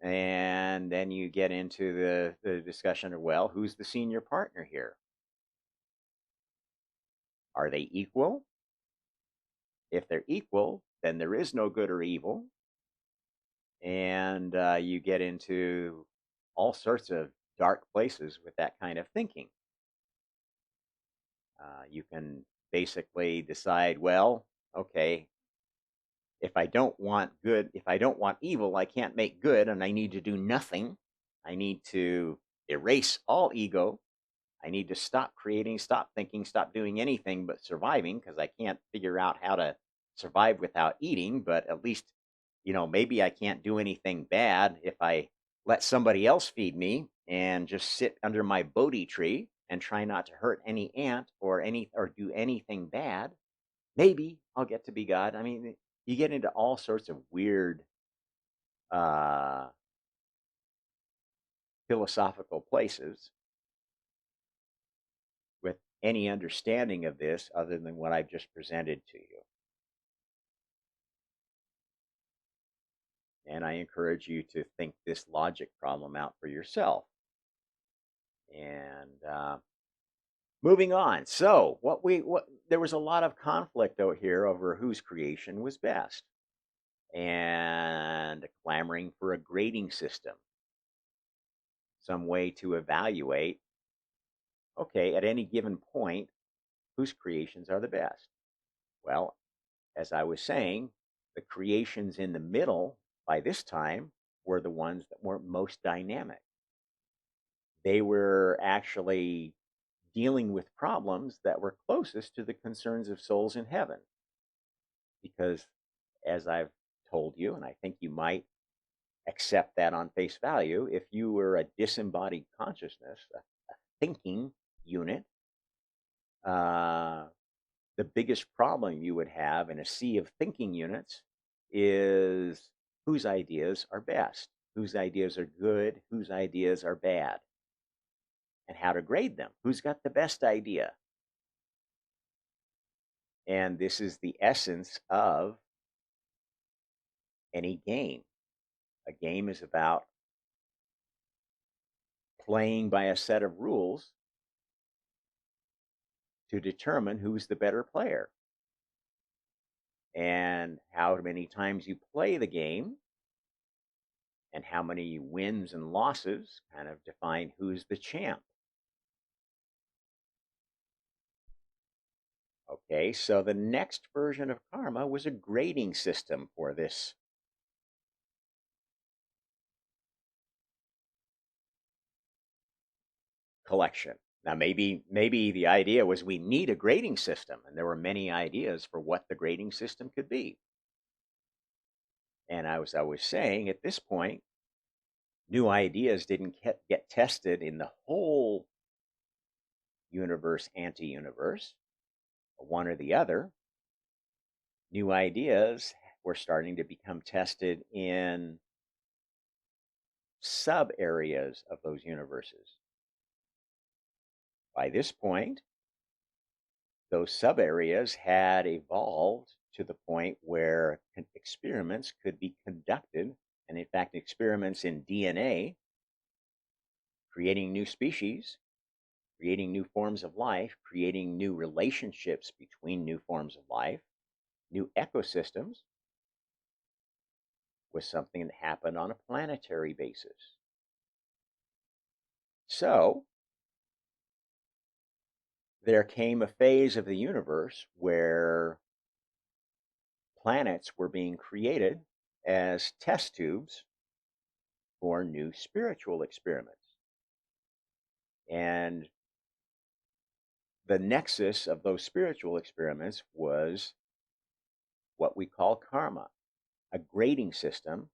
And then you get into the discussion of, well, who's the senior partner here? Are they equal? If they're equal, then there is no good or evil. And you get into all sorts of dark places with that kind of thinking. You can basically decide, well, okay, if I don't want good, if I don't want evil, I can't make good, and I need to do nothing. I need to erase all ego. I need to stop creating, stop thinking, stop doing anything but surviving, because I can't figure out how to survive without eating. But at least, maybe I can't do anything bad if I let somebody else feed me and just sit under my Bodhi tree and try not to hurt any ant or do anything bad. Maybe I'll get to be God. I mean, you get into all sorts of weird uh, philosophical places with any understanding of this other than what I've just presented to you. And I encourage you to think this logic problem out for yourself. And moving on. So there was a lot of conflict out here over whose creation was best, and clamoring for a grading system, some way to evaluate, okay, at any given point, whose creations are the best. Well, as I was saying, the creations in the middle by this time were the ones that were most dynamic. They were actually dealing with problems that were closest to the concerns of souls in heaven. Because, as I've told you, and I think you might accept that on face value, if you were a disembodied consciousness, a thinking unit, uh, the biggest problem you would have in a sea of thinking units is whose ideas are best, whose ideas are good, whose ideas are bad, and how to grade them. Who's got the best idea? And this is the essence of any game. A game is about playing by a set of rules to determine who's the better player. And how many times you play the game and how many wins and losses kind of define who's the champ. Okay, so the next version of karma was a grading system for this collection. Now, maybe the idea was we need a grading system, and there were many ideas for what the grading system could be. And as I was saying, at this point, new ideas didn't get tested in the whole universe, anti-universe, one or the other. New ideas were starting to become tested in sub areas of those universes. By this point, those sub areas had evolved to the point where experiments could be conducted, and in fact, experiments in DNA, creating new species, creating new forms of life, creating new relationships between new forms of life, new ecosystems, was something that happened on a planetary basis. So, there came a phase of the universe where planets were being created as test tubes for new spiritual experiments. And the nexus of those spiritual experiments was what we call karma, a grading system,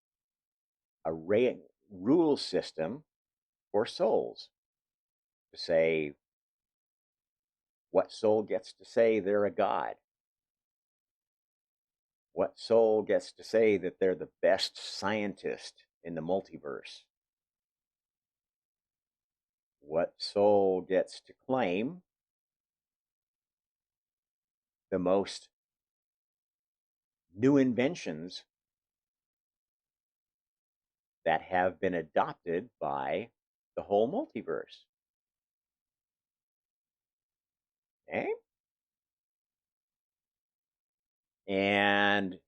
a rule system for souls to say what soul gets to say they're a god, what soul gets to say that they're the best scientist in the multiverse, what soul gets to claim the most new inventions that have been adopted by the whole multiverse. Okay? And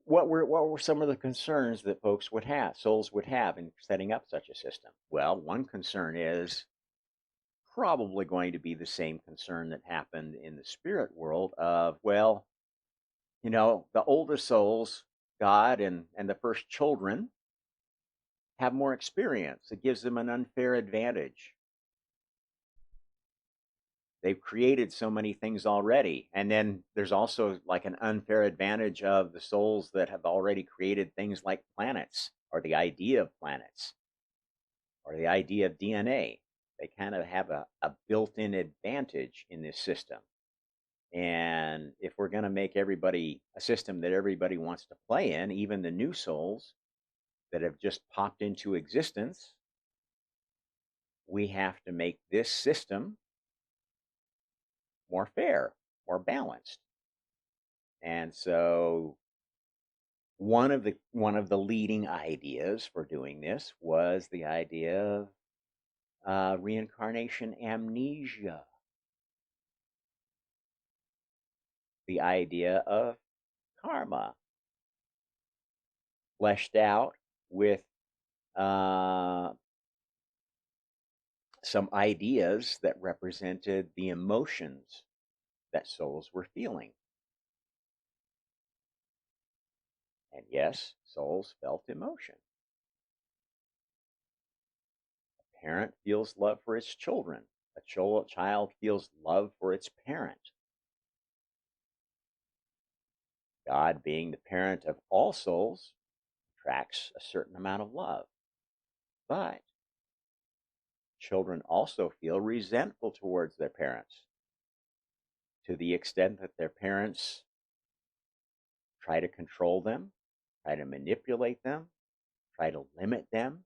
what were some of the concerns that folks would have, souls would have in setting up such a system? Well, one concern is probably going to be the same concern that happened in the spirit world of, well, the oldest souls, God and the first children, have more experience. It gives them an unfair advantage. They've created so many things already. And then there's also like an unfair advantage of the souls that have already created things like planets, or the idea of planets, or the idea of DNA. They kind of have a built-in advantage in this system. And if we're going to make everybody a system that everybody wants to play in, even the new souls that have just popped into existence, we have to make this system more fair, more balanced. And so one of the leading ideas for doing this was the idea of reincarnation amnesia, the idea of karma, fleshed out with uh, some ideas that represented the emotions that souls were feeling. And yes, souls felt emotion. parent feels love for its children. A child feels love for its parent. God, being the parent of all souls, attracts a certain amount of love. But children also feel resentful towards their parents to the extent that their parents try to control them, try to manipulate them, try to limit them.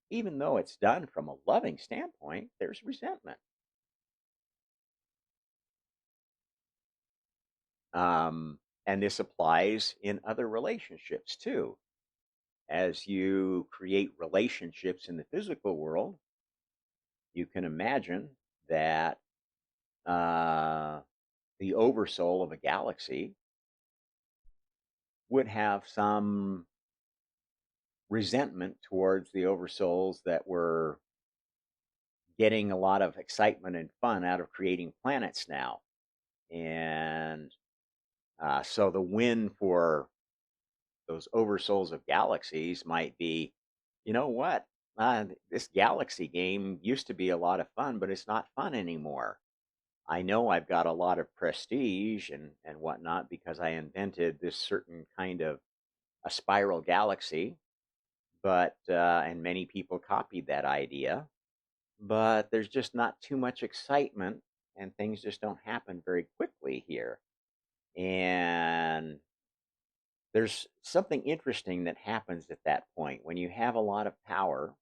Even though it's done from a loving standpoint, there's resentment. And this applies in other relationships too. As you create relationships in the physical world, you can imagine that uh, the oversoul of a galaxy would have some resentment towards the oversouls that were getting a lot of excitement and fun out of creating planets now. And so the win for those oversouls of galaxies might be, you know what? This galaxy game used to be a lot of fun, but it's not fun anymore. I know I've got a lot of prestige and whatnot because I invented this certain kind of a spiral galaxy, but and many people copied that idea, but there's just not too much excitement, and things just don't happen very quickly here. And there's something interesting that happens at that point when you have a lot of power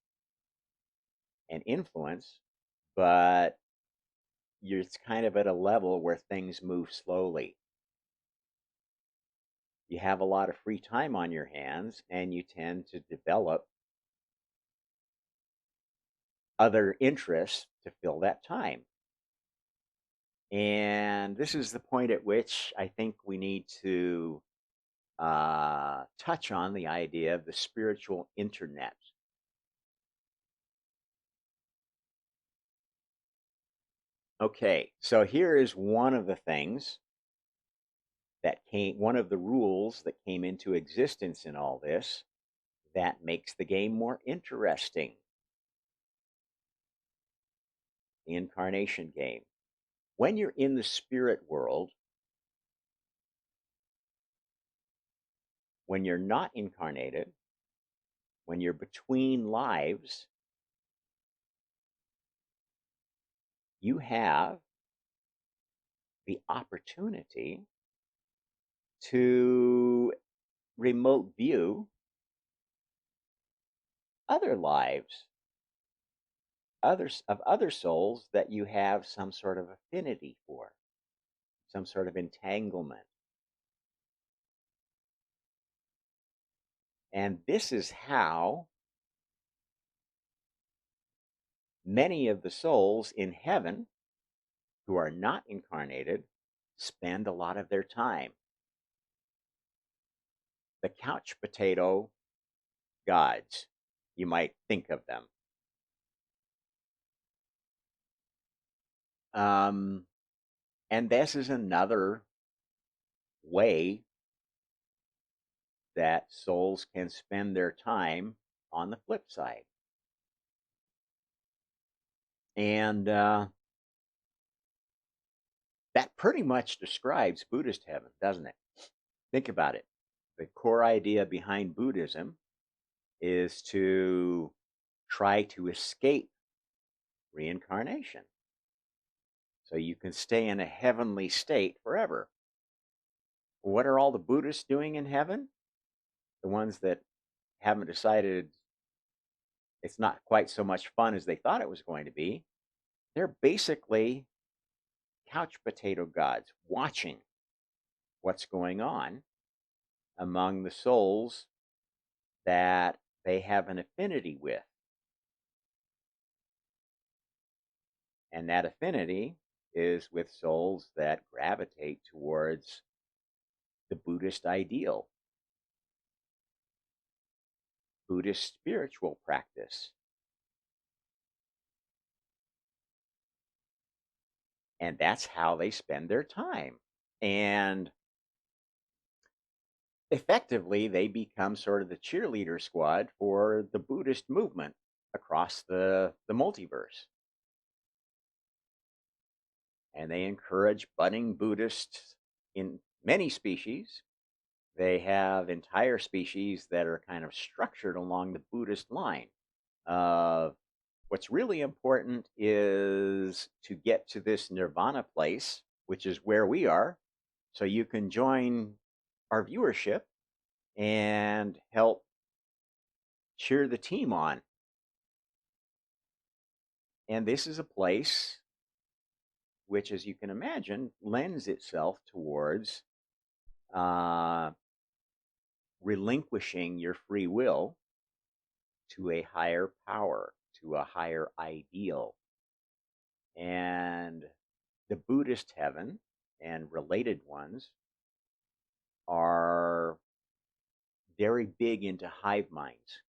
and influence, but it's kind of at a level where things move slowly. You have a lot of free time on your hands, and you tend to develop other interests to fill that time. And this is the point at which I think we need to touch on the idea of the spiritual internet. Okay, so here is one of the things one of the rules that came into existence in all this that makes the game more interesting. The Incarnation game. When you're in the spirit world, when you're not incarnated, when you're between lives, you have the opportunity to remote view other lives, other souls that you have some sort of affinity for, some sort of entanglement. And this is how many of the souls in heaven who are not incarnated spend a lot of their time. The couch potato gods, you might think of them. And this is another way that souls can spend their time on the flip side. And that pretty much describes Buddhist heaven, doesn't it? Think about it. The core idea behind Buddhism is to try to escape reincarnation so you can stay in a heavenly state forever. What are all the Buddhists doing in heaven? The ones that haven't decided it's not quite so much fun as they thought it was going to be, they're basically couch potato gods watching what's going on among the souls that they have an affinity with. And that affinity is with souls that gravitate towards the Buddhist ideal, Buddhist spiritual practice. And that's how they spend their time. And effectively, they become sort of the cheerleader squad for the Buddhist movement across the multiverse. And they encourage budding Buddhists in many species. They have entire species that are kind of structured along the Buddhist line. Uh, what's really important is to get to this nirvana place, which is where we are, so you can join our viewership and help cheer the team on. And this is a place which, as you can imagine, lends itself towards uh, relinquishing your free will to a higher power, to a higher ideal. And the Buddhist heaven and related ones are very big into hive minds,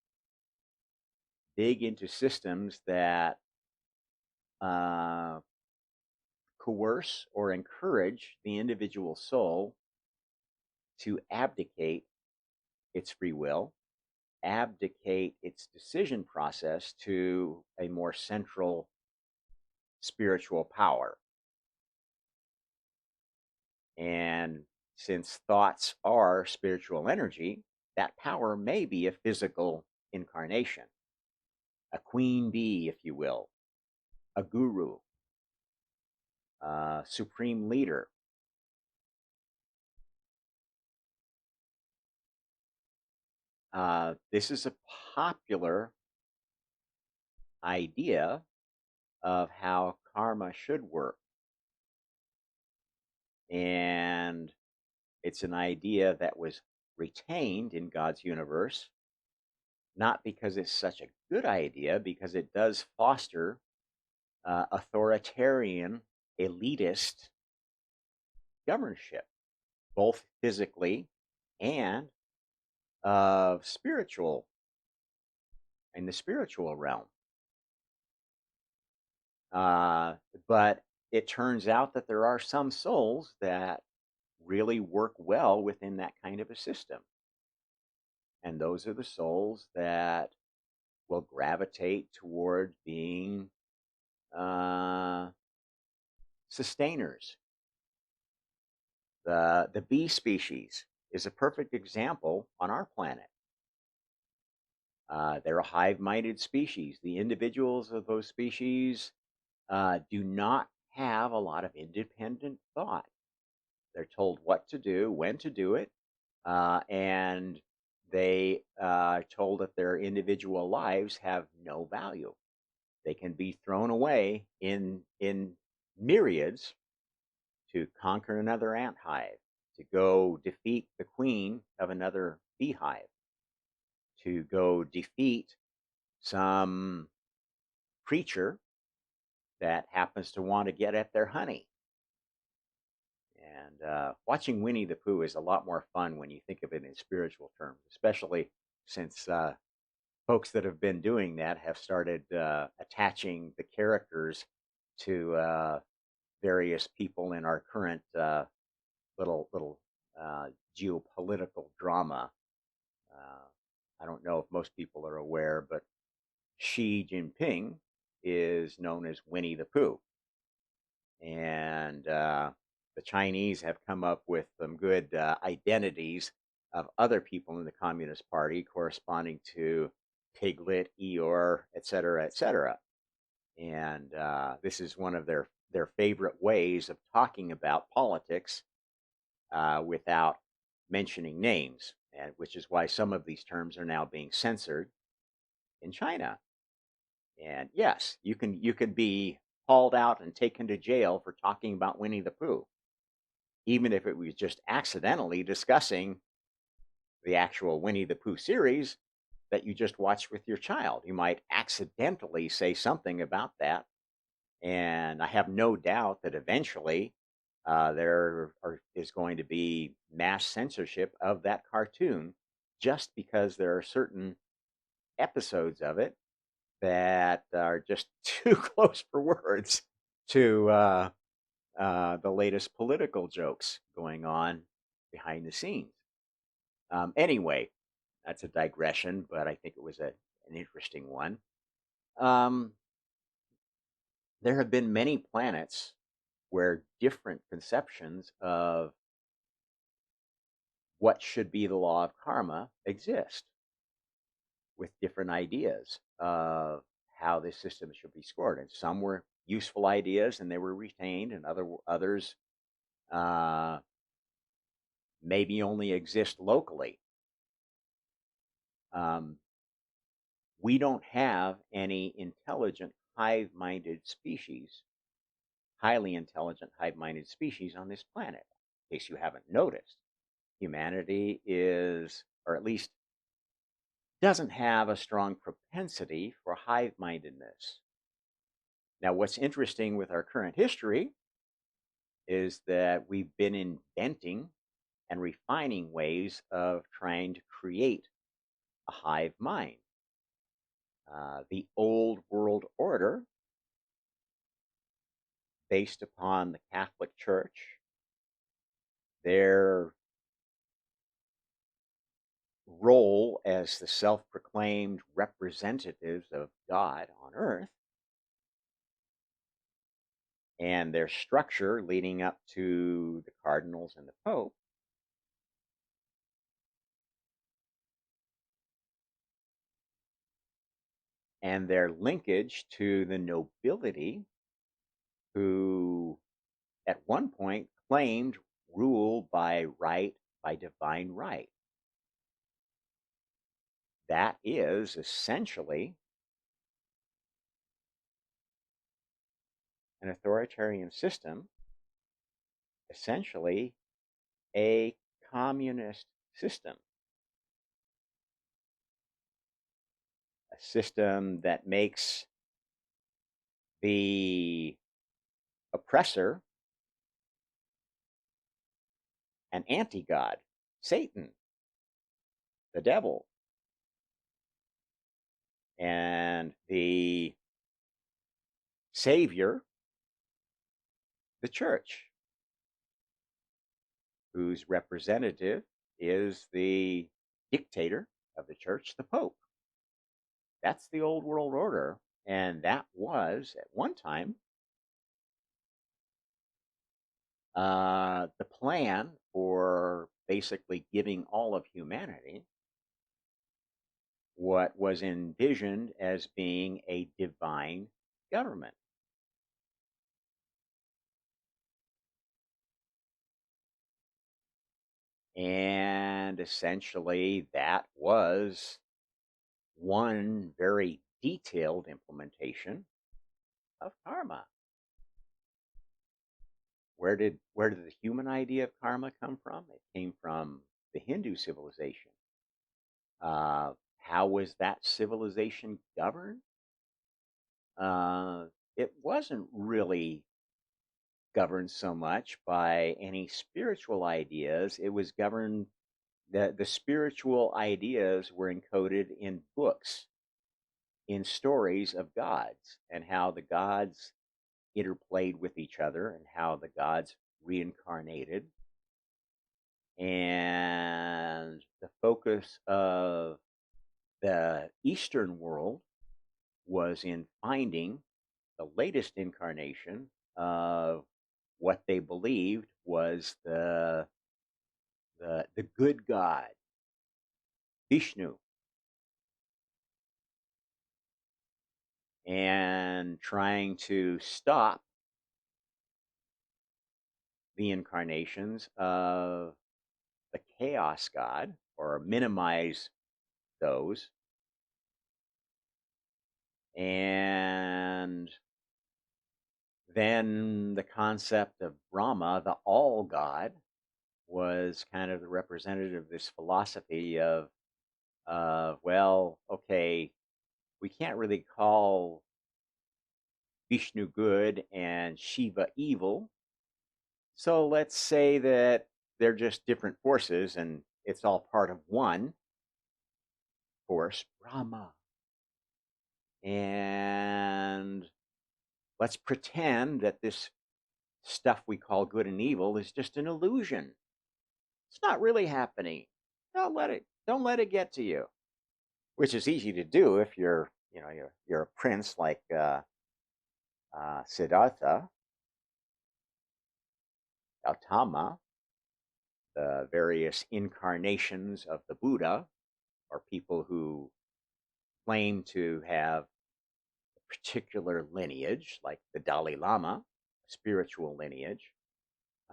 big into systems that uh, coerce or encourage the individual soul to abdicate its free will, abdicate its decision process to a more central spiritual power. And since thoughts are spiritual energy, that power may be a physical incarnation, a queen bee, if you will, a guru, a supreme leader. This is a popular idea of how karma should work. And it's an idea that was retained in God's universe, not because it's such a good idea, because it does foster authoritarian, elitist governorship, both physically and of spiritual, in the spiritual realm. But it turns out that there are some souls that really work well within that kind of a system. And those are the souls that will gravitate toward being sustainers. The bee species is a perfect example on our planet. They're a hive-minded species. The individuals of those species do not have a lot of independent thought. They're told what to do, when to do it, and they are told that their individual lives have no value. They can be thrown away in myriads to conquer another ant hive, to go defeat the queen of another beehive, to go defeat some creature that happens to want to get at their honey. And watching Winnie the Pooh is a lot more fun when you think of it in spiritual terms, especially since folks that have been doing that have started attaching the characters to various people in our current little geopolitical drama. I don't know if most people are aware, but Xi Jinping is known as Winnie the Pooh. And the Chinese have come up with some good identities of other people in the Communist Party corresponding to Piglet, Eeyore, et cetera, et cetera. And this is one of their favorite ways of talking about politics without mentioning names, and which is why some of these terms are now being censored in China. And yes, you can be hauled out and taken to jail for talking about Winnie the Pooh, even if it was just accidentally discussing the actual Winnie the Pooh series that you just watched with your child. You might accidentally say something about that. And I have no doubt that eventually is going to be mass censorship of that cartoon just because there are certain episodes of it that are just too close for words to the latest political jokes going on behind the scenes. Anyway, that's a digression, but I think it was an interesting one. Um, there have been many planets where different conceptions of what should be the law of karma exist, with different ideas of how this system should be scored. And some were useful ideas and they were retained, and others uh, maybe only exist locally. Um, we don't have any intelligent hive-minded species, highly intelligent hive-minded species on this planet. In case you haven't noticed, humanity is, or at least doesn't have, a strong propensity for hive-mindedness. Now, what's interesting with our current history is that we've been inventing and refining ways of trying to create a hive mind. The old world order, based upon the Catholic Church, their role as the self-proclaimed representatives of God on earth, and their structure leading up to the cardinals and the Pope, and their linkage to the nobility, who at one point claimed rule by right, by divine right. That is essentially an authoritarian system, essentially a communist system, a system that makes the oppressor an anti-god, Satan, the devil, and the savior, the church, whose representative is the dictator of the church, the Pope. That's the old world order, and that was, at one time, the plan for basically giving all of humanity what was envisioned as being a divine government. And essentially, that was one very detailed implementation of karma. Where did the human idea of karma come from? It came from the Hindu civilization. How was that civilization governed? It wasn't really governed so much by any spiritual ideas. It was governed, the spiritual ideas were encoded in books, in stories of gods, and how the gods interplayed with each other, and how the gods reincarnated. And the focus of the Eastern world was in finding the latest incarnation of what they believed was the good God, Vishnu, and trying to stop the incarnations of the chaos God, or minimize those. And then the concept of Brahma, the all God, was kind of the representative of this philosophy of, well, okay, we can't really call Vishnu good and Shiva evil. So let's say that they're just different forces and it's all part of one force, Brahma. And let's pretend that this stuff we call good and evil is just an illusion. It's not really happening. Don't let it get to you. Which is easy to do if you're, you're a prince like Siddhartha, Gautama, the various incarnations of the Buddha, or people who claim to have a particular lineage, like the Dalai Lama, spiritual lineage.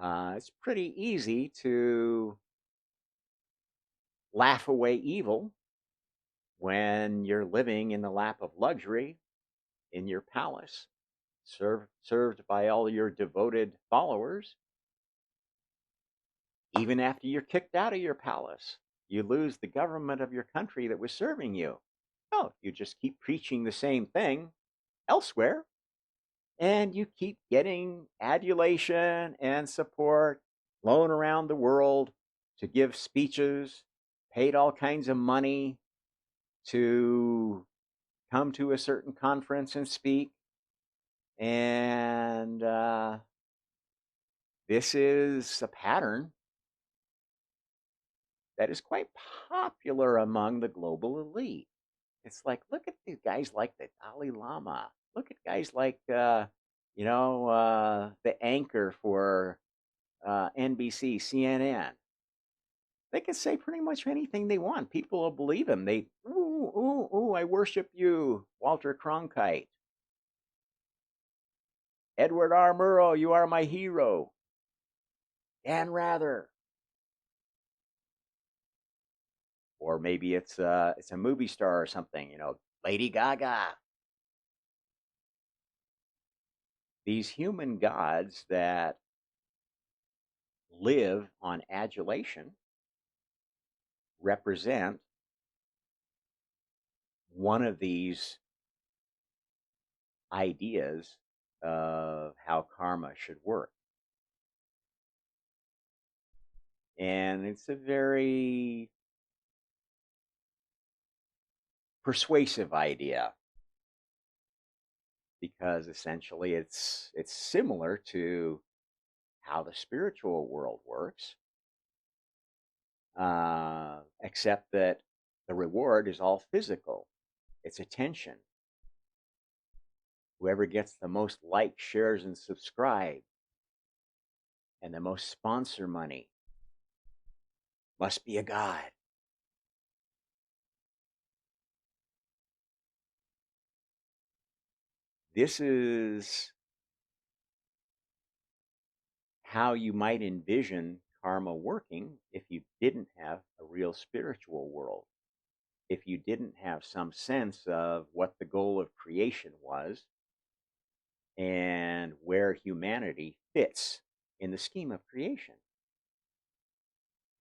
It's pretty easy to laugh away evil when you're living in the lap of luxury in your palace, served by all your devoted followers. Even after you're kicked out of your palace, you lose the government of your country that was serving you. Oh, you just keep preaching the same thing elsewhere, and you keep getting adulation and support flown around the world to give speeches, paid all kinds of money to come to a certain conference and speak. And this is a pattern that is quite popular among the global elite. It's like, look at these guys like the Dalai Lama. Look at guys like, the anchor for NBC, CNN. They can say pretty much anything they want. People will believe them. Ooh, I worship you, Walter Cronkite. Edward R. Murrow, you are my hero. Dan Rather. Or maybe it's a movie star or something, Lady Gaga. These human gods that live on adulation represent one of these ideas of how karma should work. And it's a very persuasive idea because essentially it's similar to how the spiritual world works, except that the reward is all physical. It's attention. Whoever gets the most likes, shares, and subscribe, and the most sponsor money must be a god. This is how you might envision karma working if you didn't have a real spiritual world. If you didn't have some sense of what the goal of creation was and where humanity fits in the scheme of creation.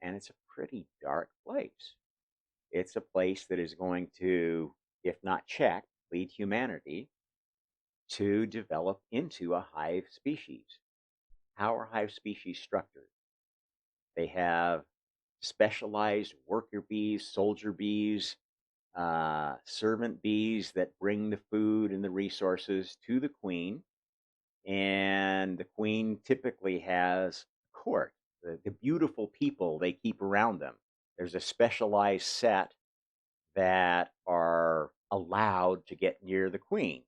And it's a pretty dark place. It's a place that is going to, if not check, lead humanity to develop into a hive species. How are hive species structured? They have specialized worker bees, soldier bees, servant bees that bring the food and the resources to the queen. And the queen typically has a court, the beautiful people they keep around them. There's a specialized set that are allowed to get near the queen.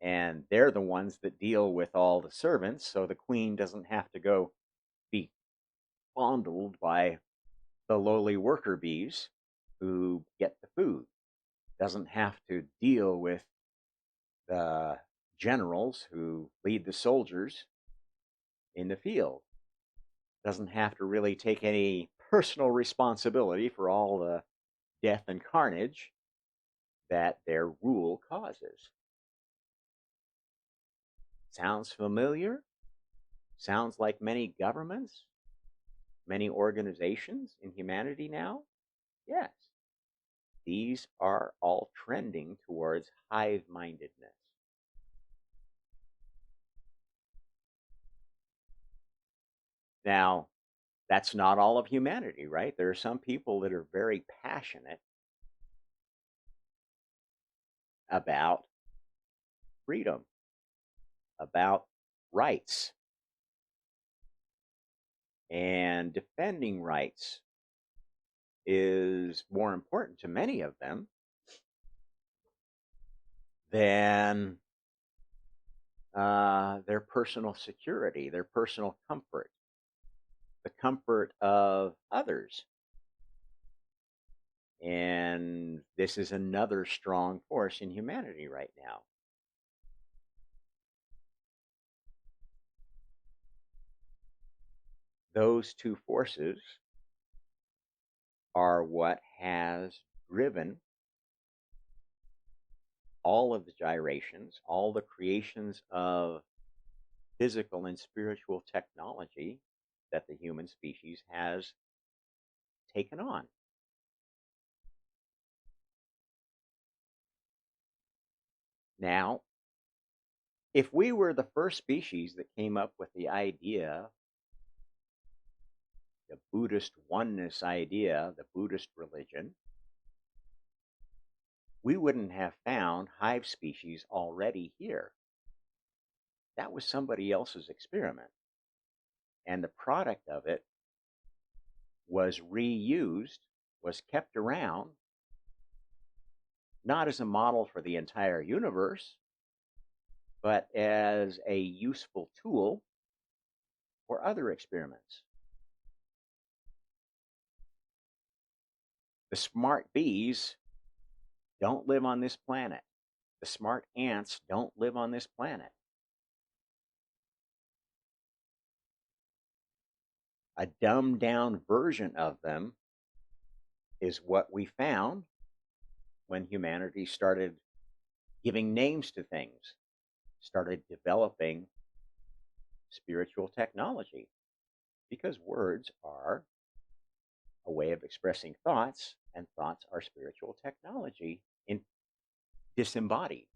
And they're the ones that deal with all the servants, so the queen doesn't have to go be fondled by the lowly worker bees who get the food. Doesn't have to deal with the generals who lead the soldiers in the field. Doesn't have to really take any personal responsibility for all the death and carnage that their rule causes. Sounds familiar? Sounds like many governments, many organizations in humanity now? Yes. These are all trending towards hive-mindedness. Now, that's not all of humanity, right? There are some people that are very passionate about freedom, about rights, and defending rights is more important to many of them than their personal security, their personal comfort, the comfort of others. And this is another strong force in humanity right now. Those two forces are what has driven all of the gyrations, all the creations of physical and spiritual technology that the human species has taken on. Now, if we were the first species that came up with the idea, the Buddhist oneness idea, the Buddhist religion, we wouldn't have found hive species already here. That was somebody else's experiment. And the product of it was reused, was kept around, not as a model for the entire universe, but as a useful tool for other experiments. The smart bees don't live on this planet. The smart ants don't live on this planet. A dumbed down version of them is what we found when humanity started giving names to things, started developing spiritual technology, because words are a way of expressing thoughts, and thoughts are spiritual technology in disembodied.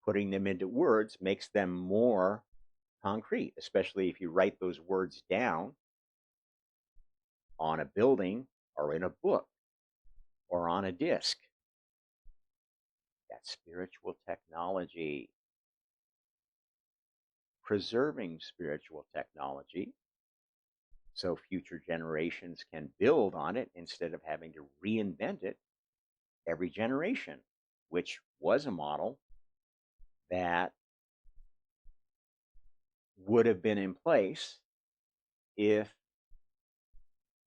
Putting them into words makes them more concrete, especially if you write those words down on a building or in a book or on a disc. That's spiritual technology. Preserving spiritual technology so future generations can build on it instead of having to reinvent it every generation, which was a model that would have been in place if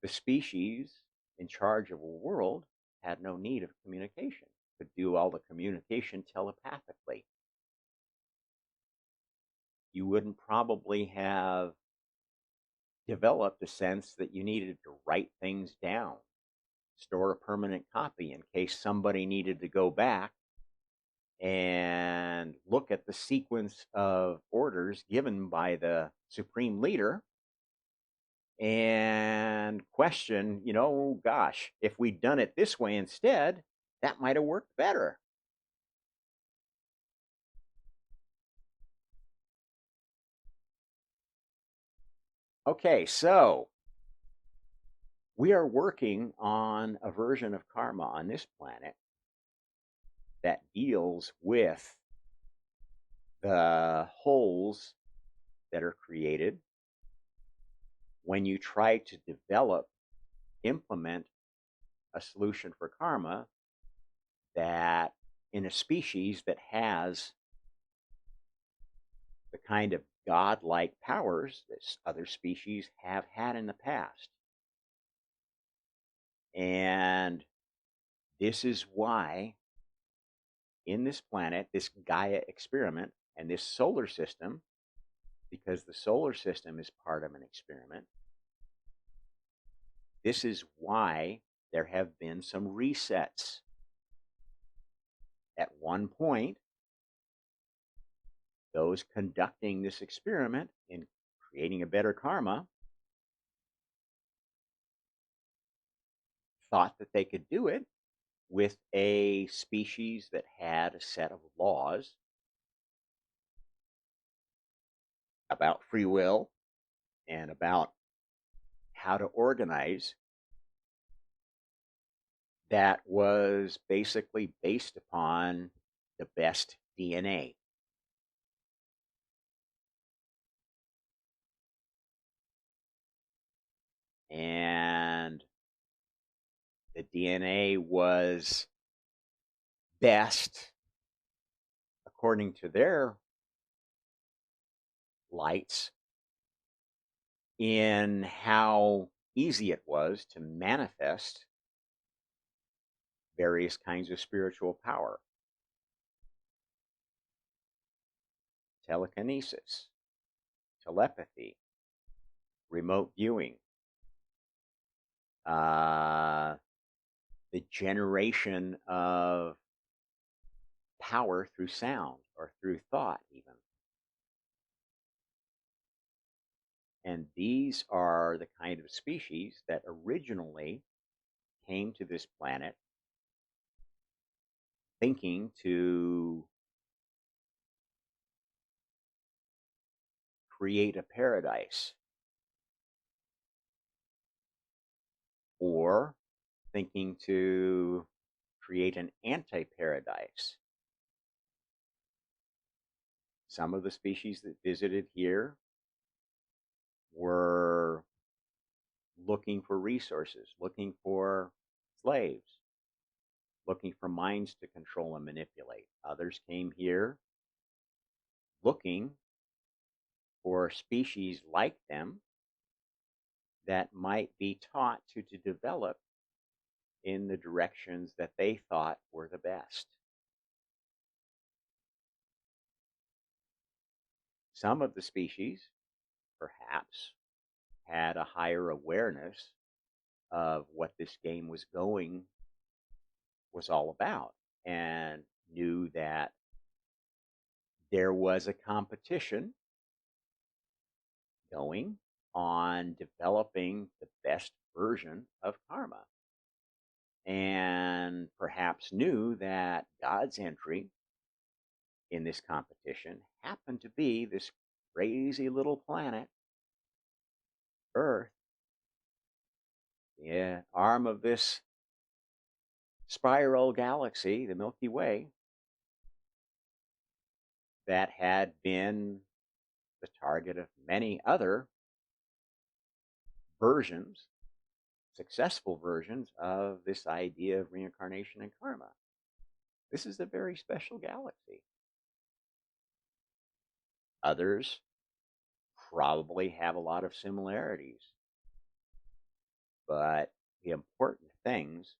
the species in charge of a world had no need of communication, could do all the communication telepathically. You wouldn't probably have developed a sense that you needed to write things down, store a permanent copy in case somebody needed to go back and look at the sequence of orders given by the supreme leader and question, oh gosh, if we'd done it this way instead, that might have worked better. Okay, so we are working on a version of karma on this planet that deals with the holes that are created when you try to implement a solution for karma that in a species that has the kind of godlike powers that other species have had in the past. And this is why in this planet, this Gaia experiment and this solar system, because the solar system is part of an experiment, this is why there have been some resets. At one point, those conducting this experiment in creating a better karma thought that they could do it with a species that had a set of laws about free will and about how to organize that was basically based upon the best DNA. And the DNA was best according to their lights, in how easy it was to manifest various kinds of spiritual power: telekinesis, telepathy, remote viewing, uh, the generation of power through sound or through thought, even. And these are the kind of species that originally came to this planet thinking to create a paradise, or thinking to create an anti-paradise. Some of the species that visited here were looking for resources, looking for slaves, looking for minds to control and manipulate. Others came here looking for species like them that might be taught to develop in the directions that they thought were the best. Some of the species, perhaps, had a higher awareness of what this game was all about, and knew that there was a competition going on developing the best version of karma, and perhaps knew that God's entry in this competition happened to be this crazy little planet, Earth, the arm of this spiral galaxy, the Milky Way, that had been the target of many other versions, successful versions of this idea of reincarnation and karma. This is a very special galaxy. Others probably have a lot of similarities, but the important things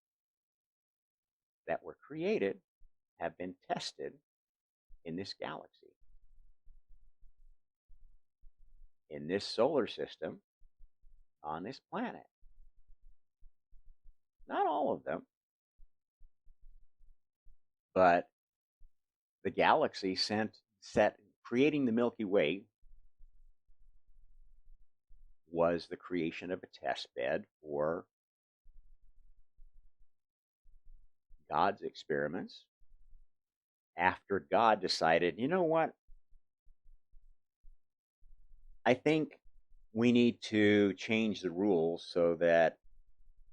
that were created have been tested in this galaxy, in this solar system, on this planet. Not all of them, but the galaxy creating the Milky Way was the creation of a test bed for God's experiments, after God decided, you know what, I think we need to change the rules so that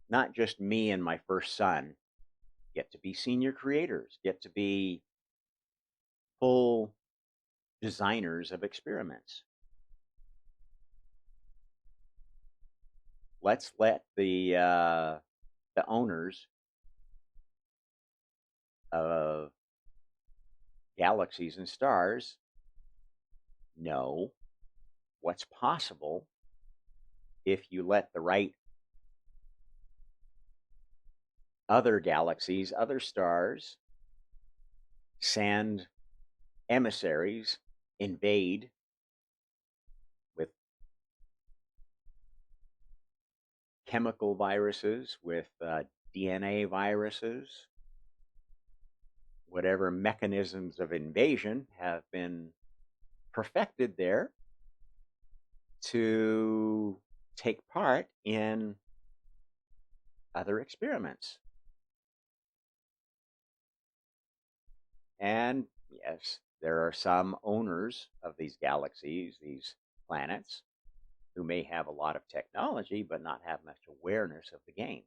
not just me and my first son get to be senior creators, get to be full designers of experiments. Let's let the owners of galaxies and stars know what's possible if you let the right other galaxies, other stars, send emissaries, invade with chemical viruses, with DNA viruses, whatever mechanisms of invasion have been perfected there to take part in other experiments. And yes, there are some owners of these galaxies, these planets, who may have a lot of technology but not have much awareness of the game.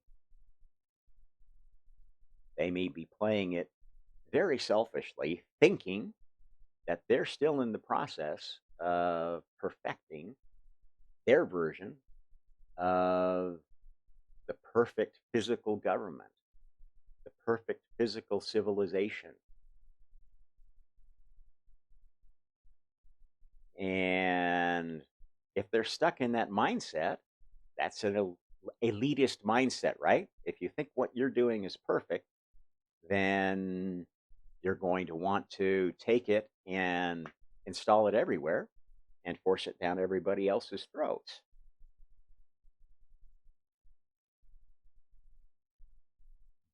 They may be playing it very selfishly, thinking that they're still in the process of perfecting their version of the perfect physical government, the perfect physical civilization. And if they're stuck in that mindset, that's an elitist mindset, right? If you think what you're doing is perfect, then you're going to want to take it and install it everywhere and force it down everybody else's throats.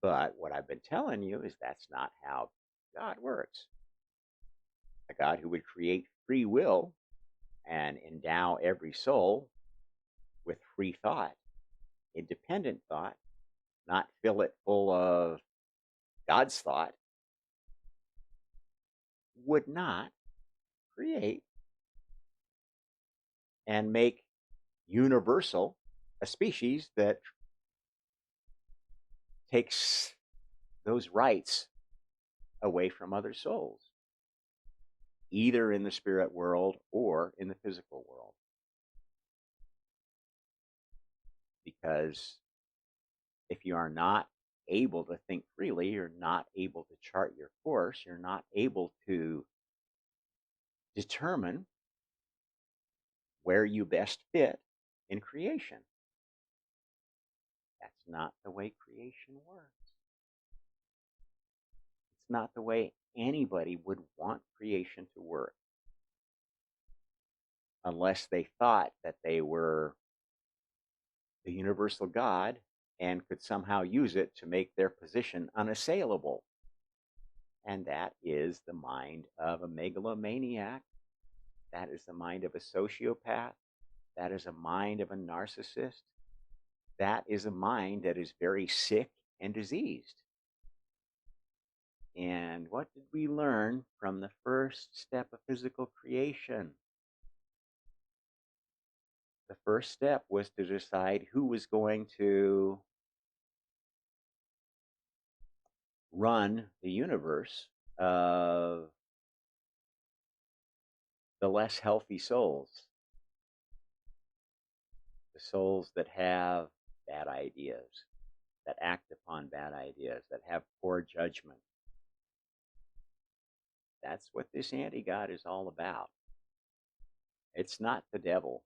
But what I've been telling you is that's not how God works. A God who would create free will and endow every soul with free thought, independent thought, not fill it full of God's thought, would not create and make universal a species that takes those rights away from other souls, either in the spirit world or in the physical world. Because if you are not able to think freely, you're not able to chart your course, you're not able to determine where you best fit in creation. That's not the way creation works. It's not the way anybody would want creation to work unless they thought that they were the universal God and could somehow use it to make their position unassailable. And that is the mind of a megalomaniac. That is the mind of a sociopath. That is a mind of a narcissist. That is a mind that is very sick and diseased. And what did we learn from the first step of physical creation? The first step was to decide who was going to run the universe of the less healthy souls, the souls that have bad ideas, that act upon bad ideas, that have poor judgment. That's what this anti-God is all about. It's not the devil.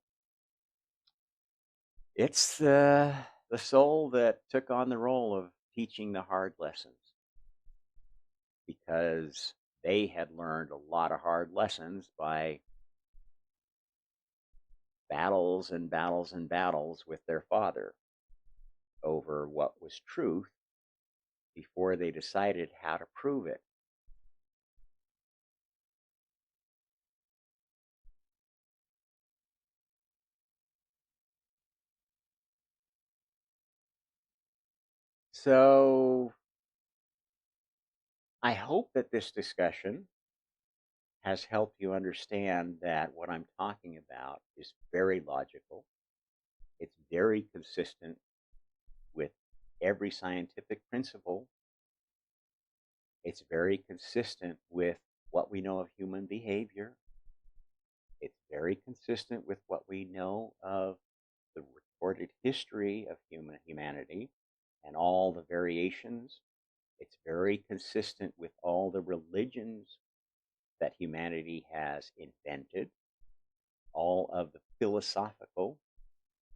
It's the soul that took on the role of teaching the hard lessons because they had learned a lot of hard lessons by battles and battles and battles with their father over what was truth before they decided how to prove it. So I hope that this discussion has helped you understand that what I'm talking about is very logical. It's very consistent with every scientific principle. It's very consistent with what we know of human behavior. It's very consistent with what we know of the recorded history of humanity and all the variations. It's very consistent with all the religions that humanity has invented, all of the philosophical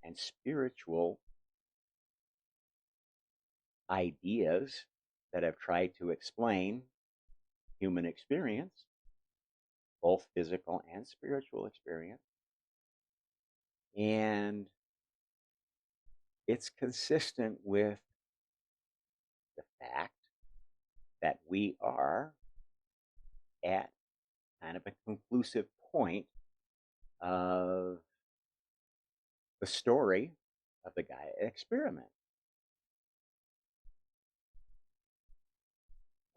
and spiritual ideas that have tried to explain human experience, both physical and spiritual experience. And it's consistent with the fact that we are at kind of a conclusive point of the story of the Gaia experiment.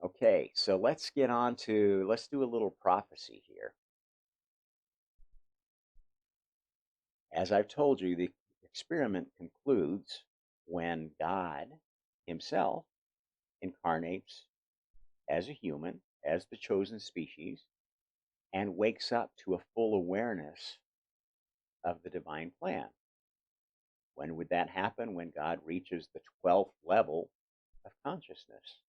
Okay, so let's get on to, let's do a little prophecy here. As I've told you, the experiment concludes when God himself incarnates as a human, as the chosen species, and wakes up to a full awareness of the divine plan. When would that happen? When God reaches the 12th level of consciousness.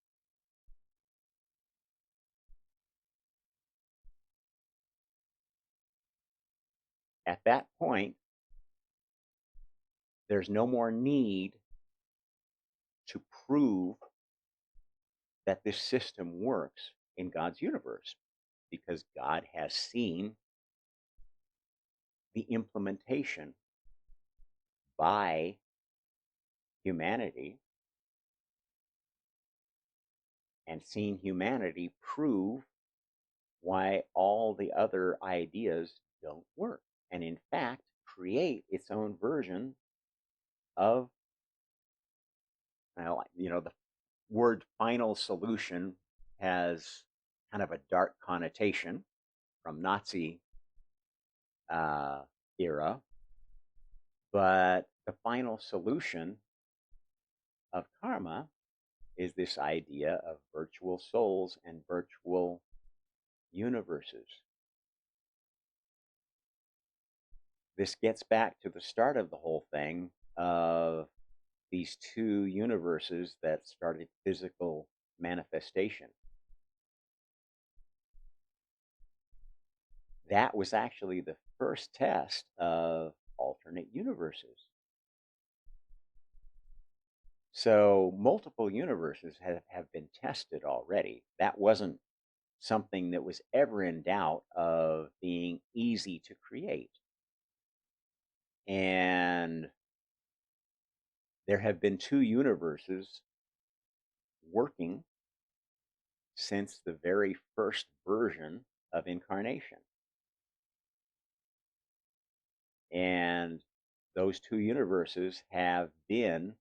At that point, there's no more need to prove that this system works in God's universe because God has seen the implementation by humanity and seen humanity prove why all the other ideas don't work. And in fact, create its own version of, the word final solution has kind of a dark connotation from Nazi uh, era, but the final solution of karma is this idea of virtual souls and virtual universes. This gets back to the start of the whole thing of these two universes that started physical manifestation. That was actually the first test of alternate universes. So multiple universes have been tested already. That wasn't something that was ever in doubt of being easy to create. And there have been two universes working since the very first version of Incarnation. And those two universes have been,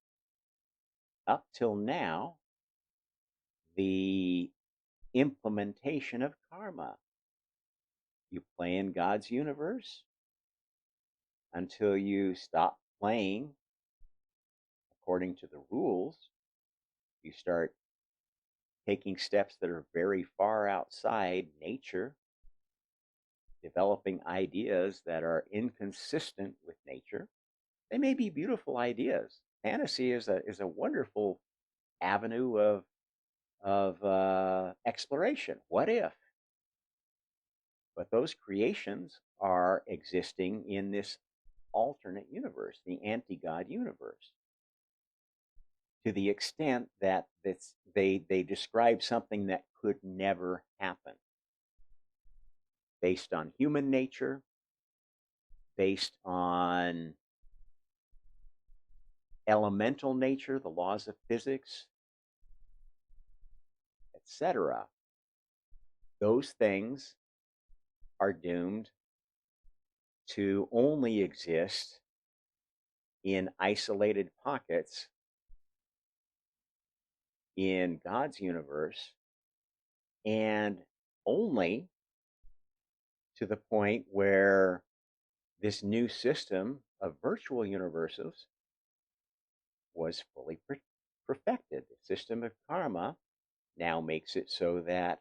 up till now, the implementation of karma. You play in God's universe until you stop playing according to the rules. You start taking steps that are very far outside nature, developing ideas that are inconsistent with nature. They may be beautiful ideas. Fantasy is a wonderful avenue of exploration. What if? But those creations are existing in this alternate universe, the anti-God universe, to the extent that they describe something that could never happen, based on human nature, based on elemental nature, the laws of physics, etc. Those things are doomed to only exist in isolated pockets in God's universe, and only to the point where this new system of virtual universes was fully perfected. The system of karma now makes it so that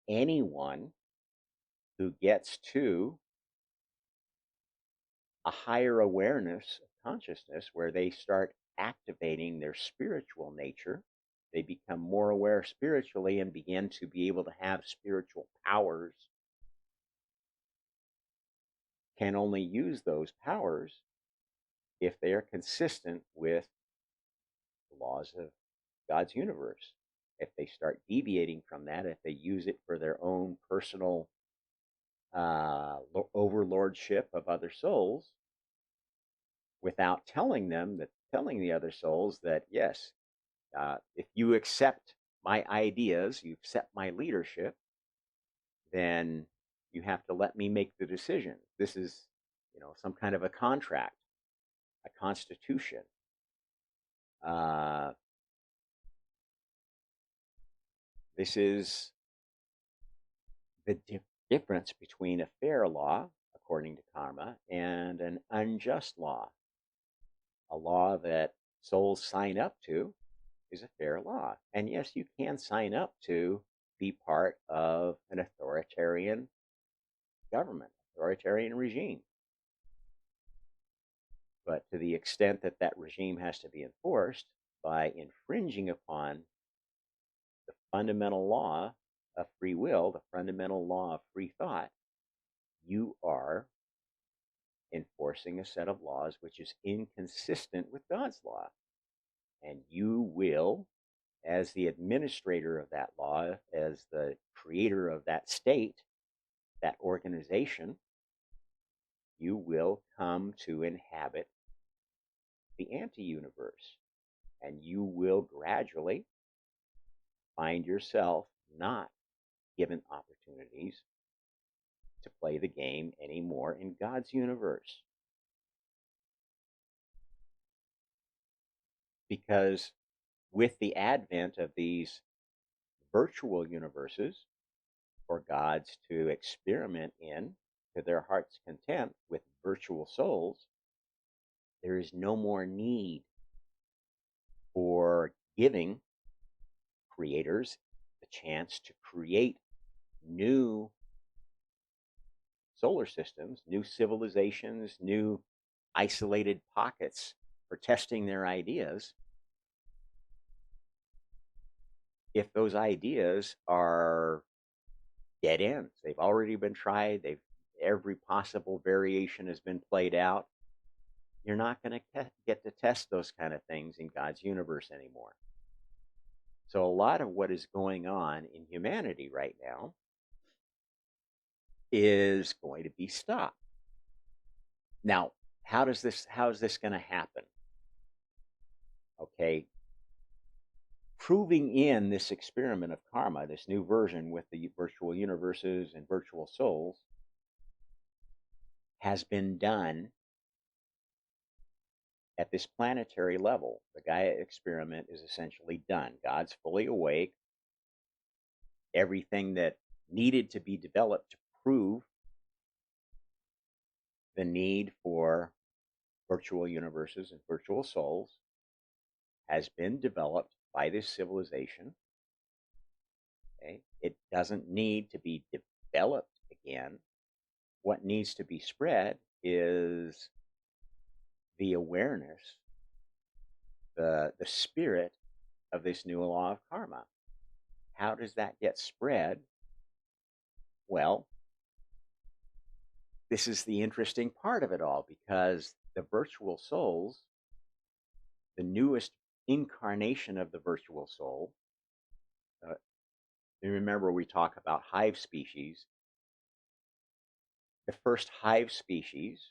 anyone who gets to a higher awareness of consciousness where they start activating their spiritual nature, they become more aware spiritually and begin to be able to have spiritual powers, can only use those powers if they are consistent with the laws of God's universe. If they start deviating from that, if they use it for their own personal overlordship of other souls, without telling the other souls that, yes, if you accept my ideas, you accept my leadership, then you have to let me make the decision. This is, some kind of a contract, a constitution. This is the difference between a fair law, according to karma, and an unjust law. A law that souls sign up to is a fair law. And yes, you can sign up to be part of an authoritarian government, authoritarian regime. But to the extent that that regime has to be enforced by infringing upon the fundamental law of free will, the fundamental law of free thought, you are enforcing a set of laws which is inconsistent with God's law. And you will, as the administrator of that law, as the creator of that state, that organization, you will come to inhabit the anti-universe, and you will gradually find yourself not given opportunities to play the game anymore in God's universe. Because with the advent of these virtual universes for gods to experiment in to their heart's content with virtual souls, there is no more need for giving creators the chance to create new solar systems, new civilizations, new isolated pockets for testing their ideas. If those ideas are dead ends, they've already been tried, every possible variation has been played out, you're not going to get to test those kind of things in God's universe anymore. So a lot of what is going on in humanity right now is going to be stopped. Now, how is this going to happen? Okay, proving in this experiment of karma, this new version with the virtual universes and virtual souls, has been done at this planetary level. The Gaia experiment is essentially done. God's fully awake. Everything that needed to be developed to prove the need for virtual universes and virtual souls has been developed by this civilization. Okay? It doesn't need to be developed again. What needs to be spread is the awareness, the spirit of this new law of karma. How does that get spread? Well, this is the interesting part of it all, because the virtual souls, the newest incarnation of the virtual soul, you remember we talk about hive species. The first hive species,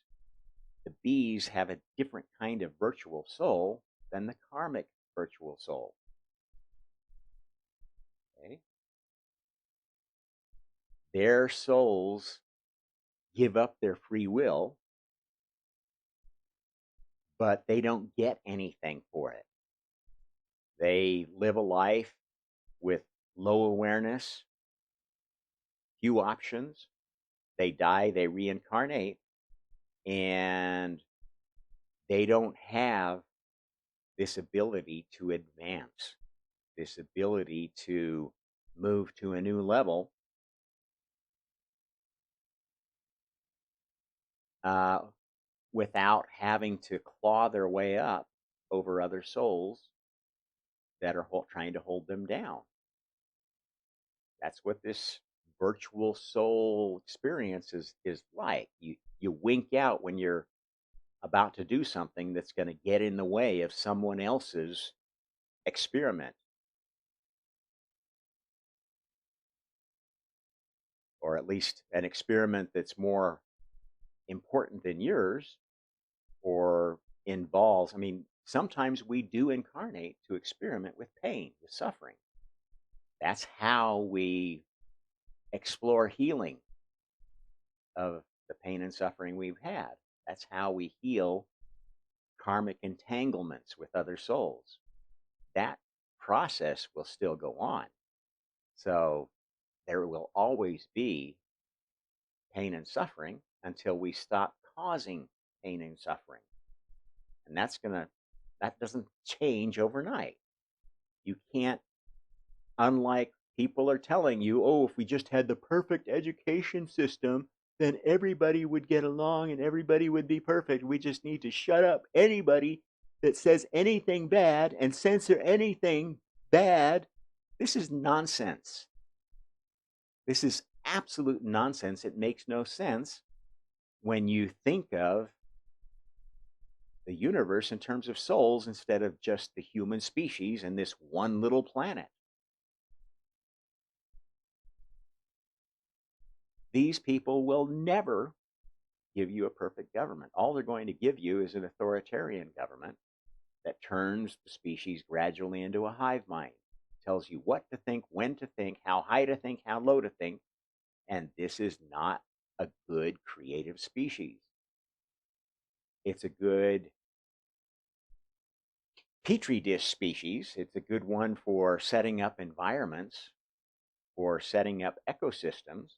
the bees, have a different kind of virtual soul than the karmic virtual soul. Okay? Their souls give up their free will, but they don't get anything for it. They live a life with low awareness, few options. They die, they reincarnate, and they don't have this ability to advance, this ability to move to a new level without having to claw their way up over other souls that are trying to hold them down. That's what this virtual soul experience is like. You wink out when you're about to do something that's going to get in the way of someone else's experiment, or at least an experiment that's more important than yours, or involves, I mean, sometimes we do incarnate to experiment with pain, with suffering. That's how we explore healing of the pain and suffering we've had. That's how we heal karmic entanglements with other souls. That process will still go on. So there will always be pain and suffering until we stop causing pain and suffering. And that doesn't change overnight. You can't, unlike people are telling you, oh, if we just had the perfect education system, then everybody would get along and everybody would be perfect. We just need to shut up anybody that says anything bad and censor anything bad. This is nonsense. This is absolute nonsense. It makes no sense. when you think of the universe in terms of souls instead of just the human species and this one little planet. These people will never give you a perfect government. All they're going to give you is an authoritarian government that turns the species gradually into a hive mind, tells you what to think, when to think, how high to think, how low to think. And this is not a good creative species. It's a good petri dish species. It's a good one for setting up environments, for setting up ecosystems,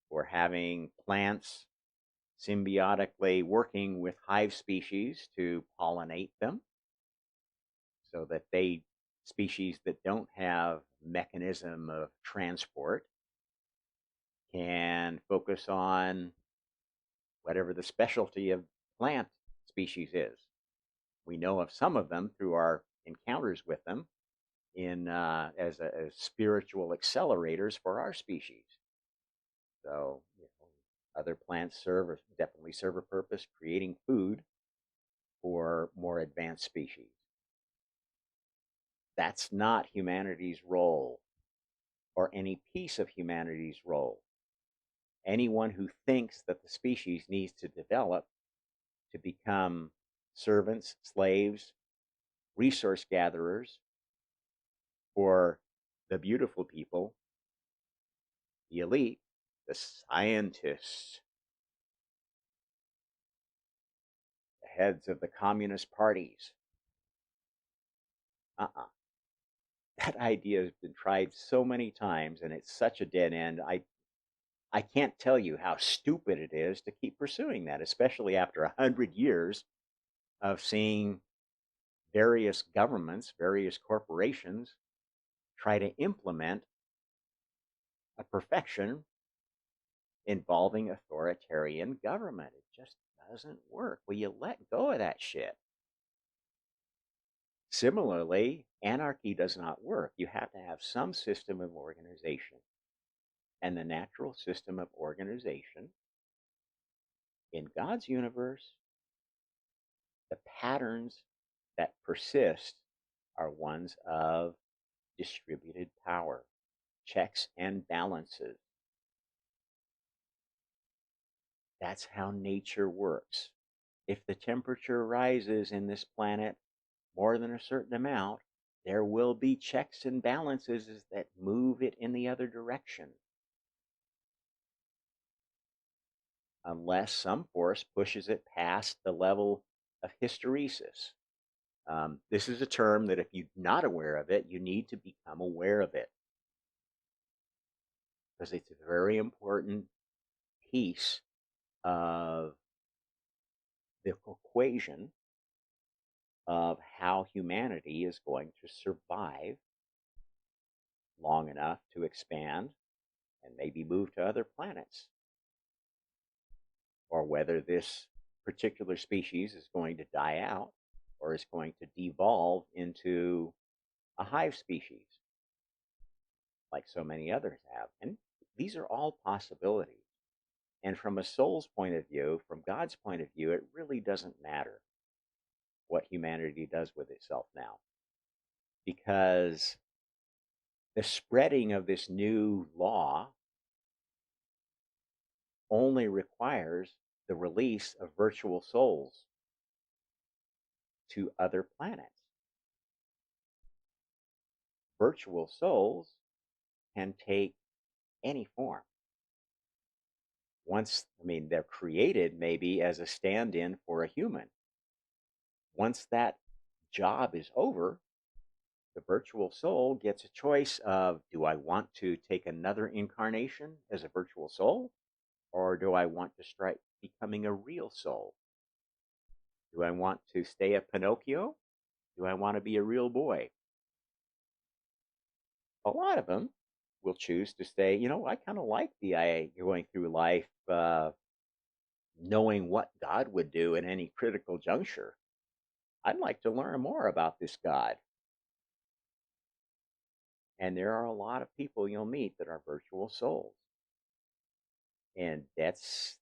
for having plants symbiotically working with hive species to pollinate them so that they species that don't have mechanism of transport can focus on whatever the specialty of plant species is. We know of some of them through our encounters with them in as spiritual accelerators for our species. So other plants definitely serve a purpose, creating food for more advanced species. That's not humanity's role or any piece of humanity's role. Anyone who thinks that the species needs to develop to become servants, slaves, resource gatherers for the beautiful people, the elite, the scientists, the heads of the communist parties. That idea has been tried so many times and it's such a dead end. I can't tell you how stupid it is to keep pursuing that, especially after 100 years of seeing various governments, various corporations try to implement a perfection involving authoritarian government. It just doesn't work. Will you let go of that shit? Similarly, anarchy does not work. You have to have some system of organization. And the natural system of organization in God's universe, the patterns that persist are ones of distributed power, checks and balances. That's how nature works. If the temperature rises in this planet more than a certain amount, there will be checks and balances that move it in the other direction. Unless some force pushes it past the level of hysteresis. This is a term that if you're not aware of it, you need to become aware of it. Because it's a very important piece of the equation of how humanity is going to survive long enough to expand and maybe move to other planets. Or whether this particular species is going to die out or is going to devolve into a hive species, like so many others have. And these are all possibilities. And from a soul's point of view, from God's point of view, it really doesn't matter what humanity does with itself now. Because the spreading of this new law only requires the release of virtual souls to other planets. Virtual souls can take any form. They're created maybe as a stand-in for a human. Once that job is over, the virtual soul gets a choice of, do I want to take another incarnation as a virtual soul? Or do I want to start becoming a real soul? Do I want to stay a Pinocchio? Do I want to be a real boy? A lot of them will choose to say, I kind of like the idea going through life knowing what God would do in any critical juncture. I'd like to learn more about this God. And there are a lot of people you'll meet that are virtual souls. And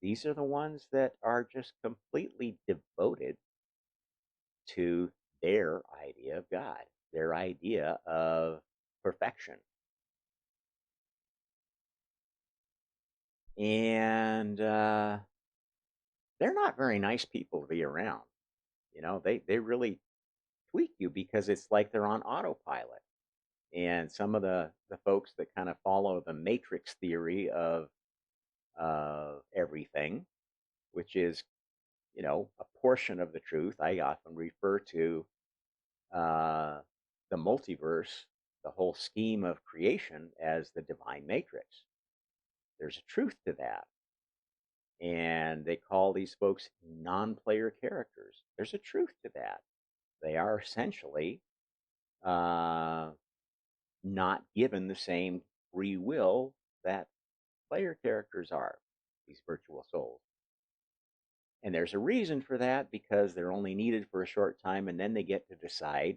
these are the ones that are just completely devoted to their idea of God, their idea of perfection. And they're not very nice people to be around. They really tweak you because it's like they're on autopilot. And some of the folks that kind of follow the matrix theory of everything, which is, a portion of the truth. I often refer to uh, the multiverse, the whole scheme of creation, as the divine matrix. There's a truth to that. And they call these folks non player characters. There's a truth to that. They are essentially uh, not given the same free will that player characters are, these virtual souls. And there's a reason for that because they're only needed for a short time and then they get to decide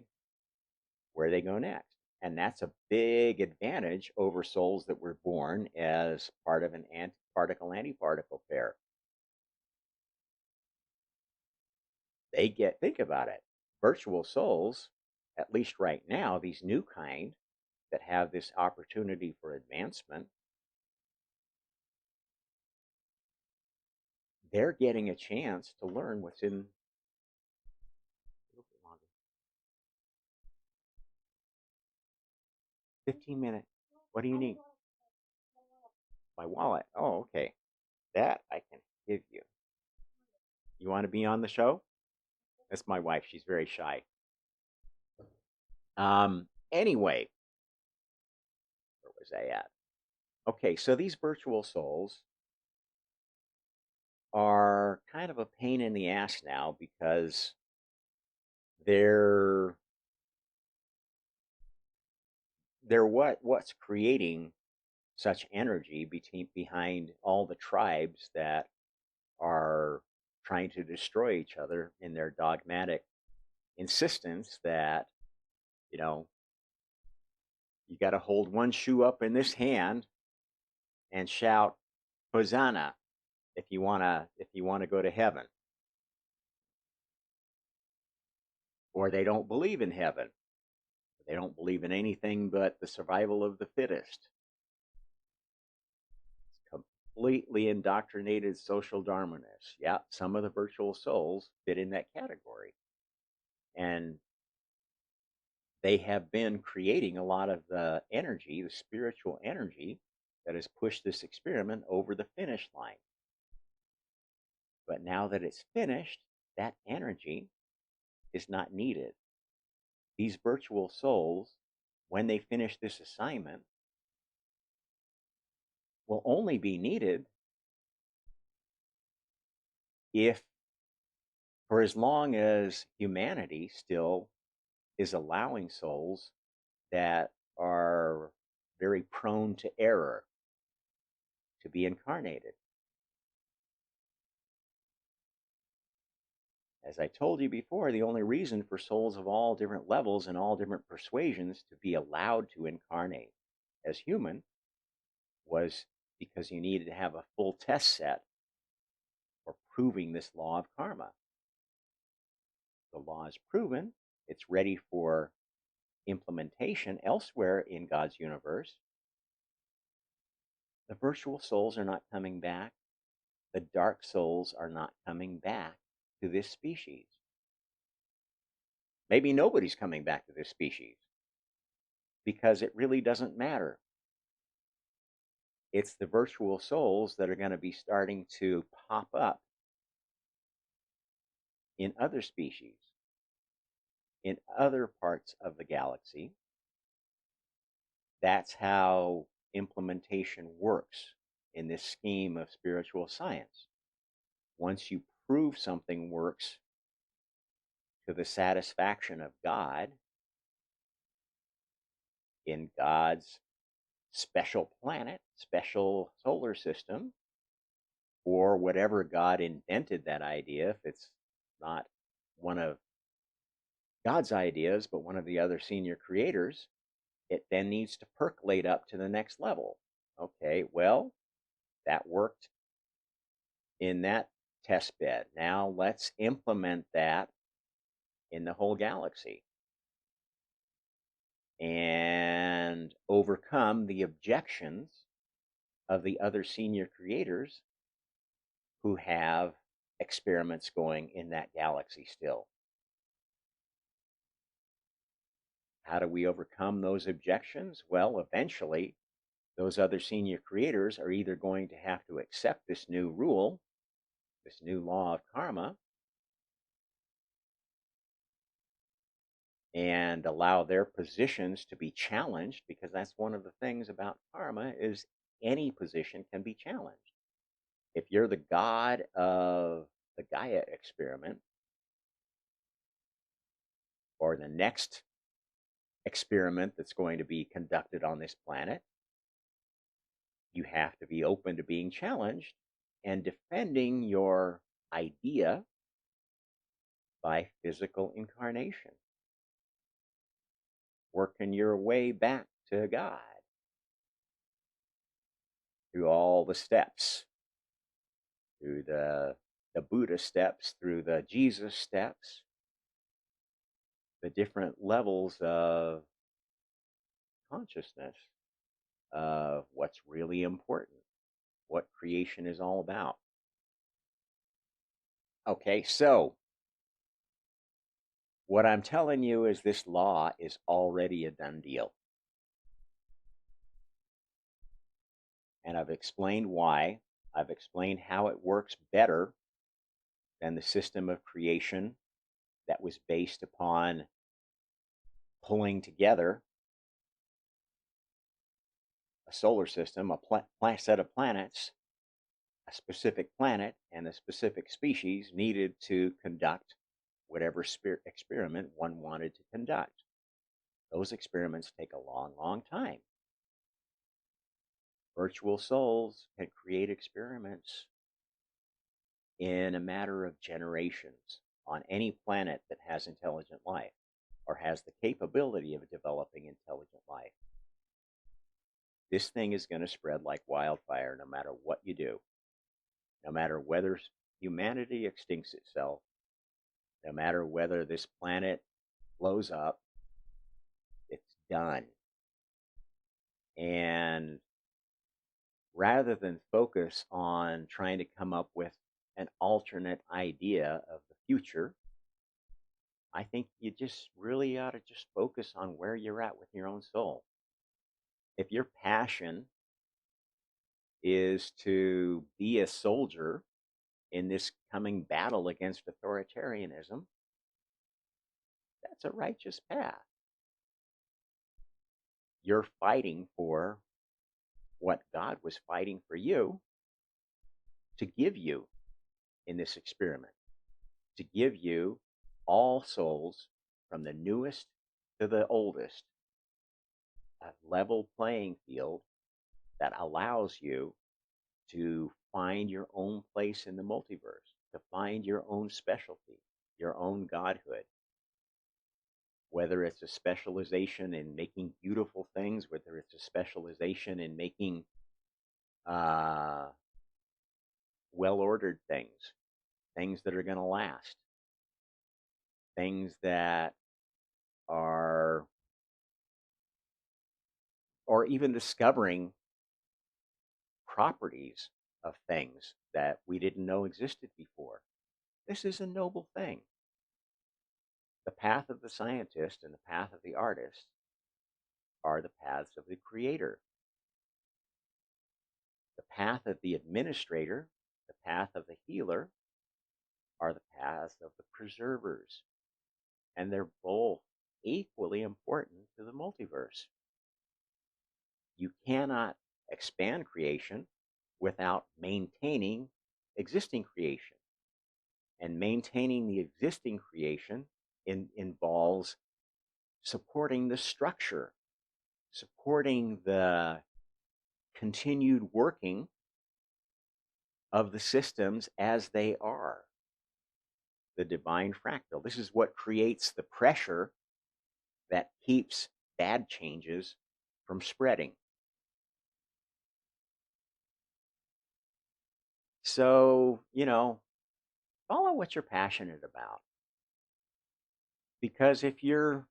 where they go next. And that's a big advantage over souls that were born as part of an particle-antiparticle pair. Think about it, virtual souls, at least right now, these new kind that have this opportunity for advancement, they're getting a chance to learn what's in a little bit longer. 15 minutes. What do you need? My wallet. Oh, okay. That I can give you. You want to be on the show? That's my wife. She's very shy. Anyway, where was I at? Okay, so these virtual souls are kind of a pain in the ass now because they're what's creating such energy behind all the tribes that are trying to destroy each other in their dogmatic insistence that, you know, you got to hold one shoe up in this hand and shout Hosanna if you want to go to heaven. Or they don't believe in heaven. They don't believe in anything but the survival of the fittest. Completely indoctrinated social Darwinists. Yeah, some of the virtual souls fit in that category. And they have been creating a lot of the energy, the spiritual energy, that has pushed this experiment over the finish line. But now that it's finished, that energy is not needed. These virtual souls, when they finish this assignment, will only be needed if, for as long as humanity still is allowing souls that are very prone to error to be incarnated. As I told you before, the only reason for souls of all different levels and all different persuasions to be allowed to incarnate as human was because you needed to have a full test set for proving this law of karma. The law is proven, it's ready for implementation elsewhere in God's universe. The virtual souls are not coming back. The dark souls are not coming back to this species. Maybe nobody's coming back to this species because it really doesn't matter. It's the virtual souls that are going to be starting to pop up in other species, in other parts of the galaxy. That's how implementation works in this scheme of spiritual science. Once you prove something works to the satisfaction of God in God's special planet, special solar system, or whatever God invented that idea, if it's not one of God's ideas, but one of the other senior creators, it then needs to percolate up to the next level. Okay, well, that worked in that test bed. Now let's implement that in the whole galaxy and overcome the objections of the other senior creators who have experiments going in that galaxy still. How do we overcome those objections? Well, eventually, those other senior creators are either going to have to accept this new rule, this new law of karma, and allow their positions to be challenged, because that's one of the things about karma is any position can be challenged. If you're the god of the Gaia experiment or the next experiment that's going to be conducted on this planet, you have to be open to being challenged and defending your idea by physical incarnation, working your way back to God through all the steps, through the Buddha steps, through the Jesus steps, the different levels of consciousness of what's really important, what creation is all about. Okay, so what I'm telling you is this law is already a done deal. And I've explained why. I've explained how it works better than the system of creation that was based upon pulling together a solar system, a set of planets, a specific planet, and a specific species needed to conduct whatever experiment one wanted to conduct. Those experiments take a long, long time. Virtual souls can create experiments in a matter of generations on any planet that has intelligent life or has the capability of developing intelligent life. This thing is going to spread like wildfire no matter what you do. No matter whether humanity extincts itself, no matter whether this planet blows up, it's done. And rather than focus on trying to come up with an alternate idea of the future, I think you just really ought to just focus on where you're at with your own soul. If your passion is to be a soldier in this coming battle against authoritarianism, that's a righteous path. You're fighting for what God was fighting for you to give you in this experiment, to give you all souls from the newest to the oldest, a level playing field that allows you to find your own place in the multiverse, to find your own specialty, your own godhood. Whether it's a specialization in making beautiful things, whether it's a specialization in making well-ordered things, things that are going to last, things that are, or even discovering properties of things that we didn't know existed before. This is a noble thing. The path of the scientist and the path of the artist are the paths of the creator. The path of the administrator, the path of the healer, are the paths of the preservers. And they're both equally important to the multiverse. You cannot expand creation without maintaining existing creation. And maintaining the existing creation involves supporting the structure, supporting the continued working of the systems as they are. The divine fractal. This is what creates the pressure that keeps bad changes from spreading. So, follow what you're passionate about. Because if you're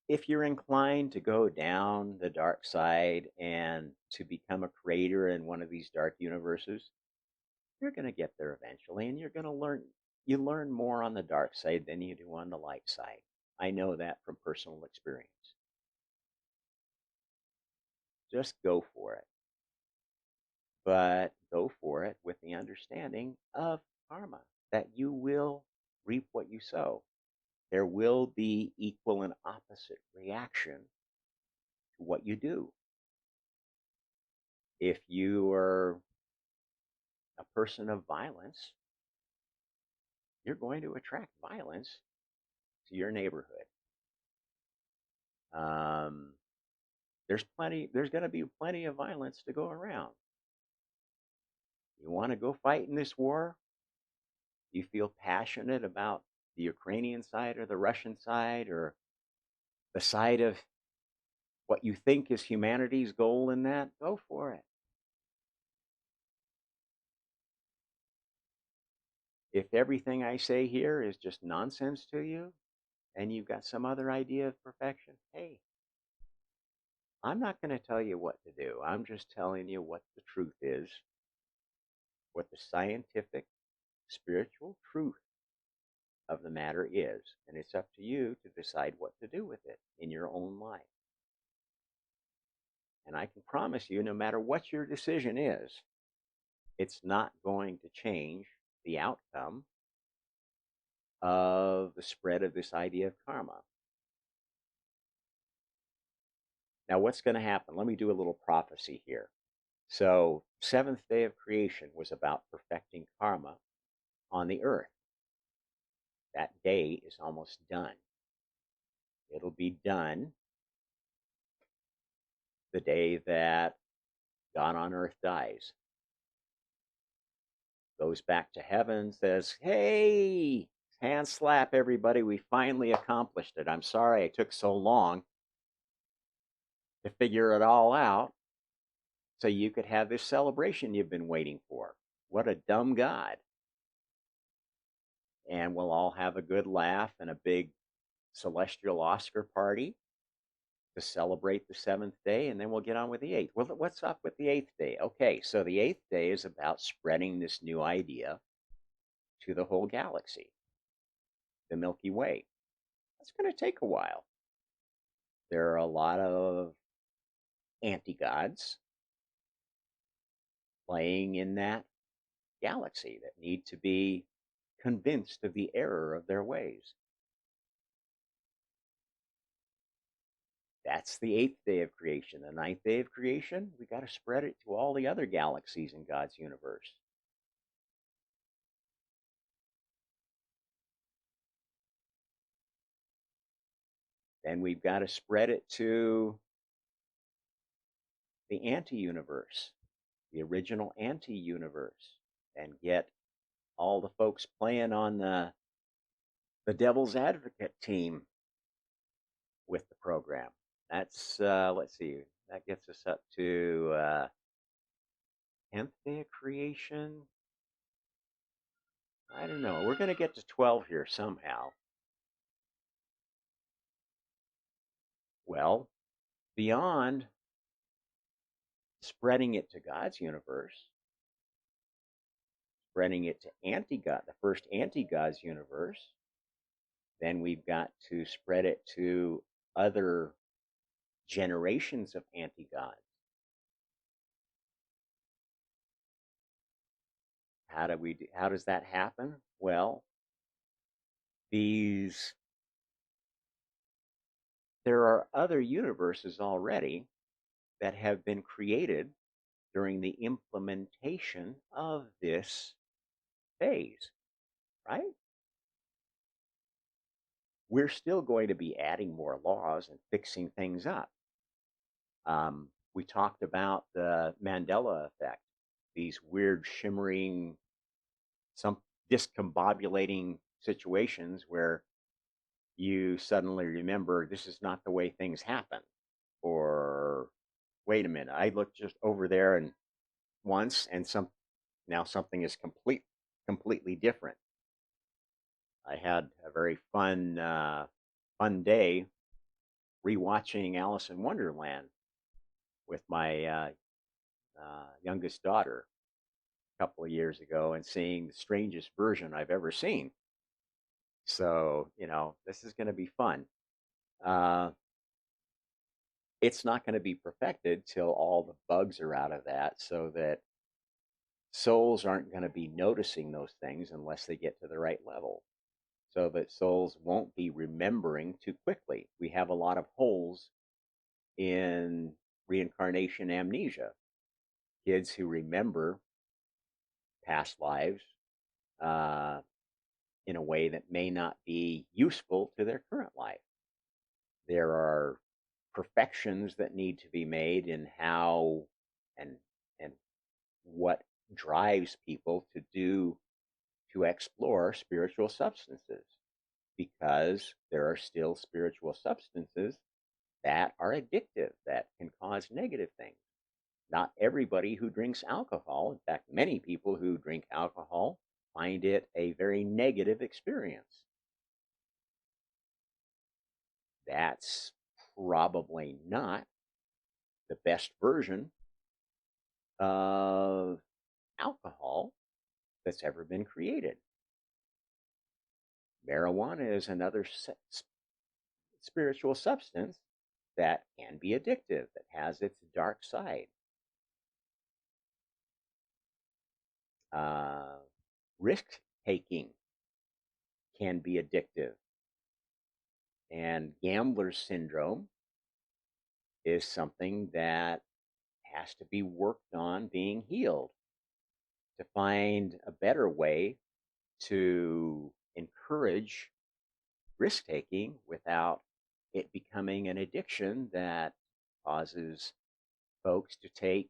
inclined to go down the dark side and to become a creator in one of these dark universes, you're going to get there eventually, and you're going to learn. You learn more on the dark side than you do on the light side. I know that from personal experience. Just go for it, but go for it with the understanding of karma, that you will reap what you sow. There will be equal and opposite reaction to what you do. If you are a person of violence, you're going to attract violence to your neighborhood. Um, there's going to be plenty of violence to go around. You want to go fight in this war? You feel passionate about the Ukrainian side or the Russian side or the side of what you think is humanity's goal in that? Go for it. If everything I say here is just nonsense to you and you've got some other idea of perfection, hey, I'm not going to tell you what to do. I'm just telling you what the truth is, what the scientific, spiritual truth of the matter is. And it's up to you to decide what to do with it in your own life. And I can promise you, no matter what your decision is, it's not going to change the outcome of the spread of this idea of karma. Now, what's going to happen? Let me do a little prophecy here. So, seventh day of creation was about perfecting karma on the earth. That day is almost done. It'll be done the day that God on earth dies. Goes back to heaven, says, hey, hand slap everybody, we finally accomplished it. I'm sorry it took so long to figure it all out so you could have this celebration you've been waiting for. What a dumb God. And we'll all have a good laugh and a big celestial Oscar party to celebrate the seventh day, and then we'll get on with the eighth. Well, what's up with the eighth day? Okay, so the eighth day is about spreading this new idea to the whole galaxy, the Milky Way. That's going to take a while. There are a lot of anti-gods playing in that galaxy that need to be convinced of the error of their ways. That's the eighth day of creation. The ninth day of creation, we got to spread it to all the other galaxies in God's universe. Then we've got to spread it to the anti-universe, the original anti-universe, and get all the folks playing on the devil's advocate team with the program. That's, let's see, that gets us up to 10th day of creation. I don't know. We're going to get to 12 here somehow. Well, beyond spreading it to God's universe, spreading it to anti-God, the first anti-God's universe, then we've got to spread it to other generations of anti-gods. How does that happen? Well, there are other universes already that have been created during the implementation of this phase, right? We're still going to be adding more laws and fixing things up. We talked about the Mandela effect, these weird shimmering, some discombobulating situations where you suddenly remember this is not the way things happen. Or wait a minute, I looked just over there and once and Now something is completely different. I had a very fun day rewatching Alice in Wonderland with my youngest daughter a couple of years ago and seeing the strangest version I've ever seen. So, this is going to be fun. Uh, it's not going to be perfected till all the bugs are out of that, so that souls aren't going to be noticing those things unless they get to the right level. So that souls won't be remembering too quickly. We have a lot of holes in reincarnation amnesia. Kids who remember past lives uh, in a way that may not be useful to their current life. There are perfections that need to be made in how and and what drives people to explore spiritual substances, because there are still spiritual substances that are addictive, that can cause negative things. Not everybody who drinks alcohol, in fact, many people who drink alcohol find it a very negative experience. That's probably not the best version of alcohol that's ever been created. Marijuana is another spiritual substance that can be addictive, that has its dark side. Uh, Risk taking can be addictive. And gambler's syndrome is something that has to be worked on being healed to find a better way to encourage risk taking without it becoming an addiction that causes folks to take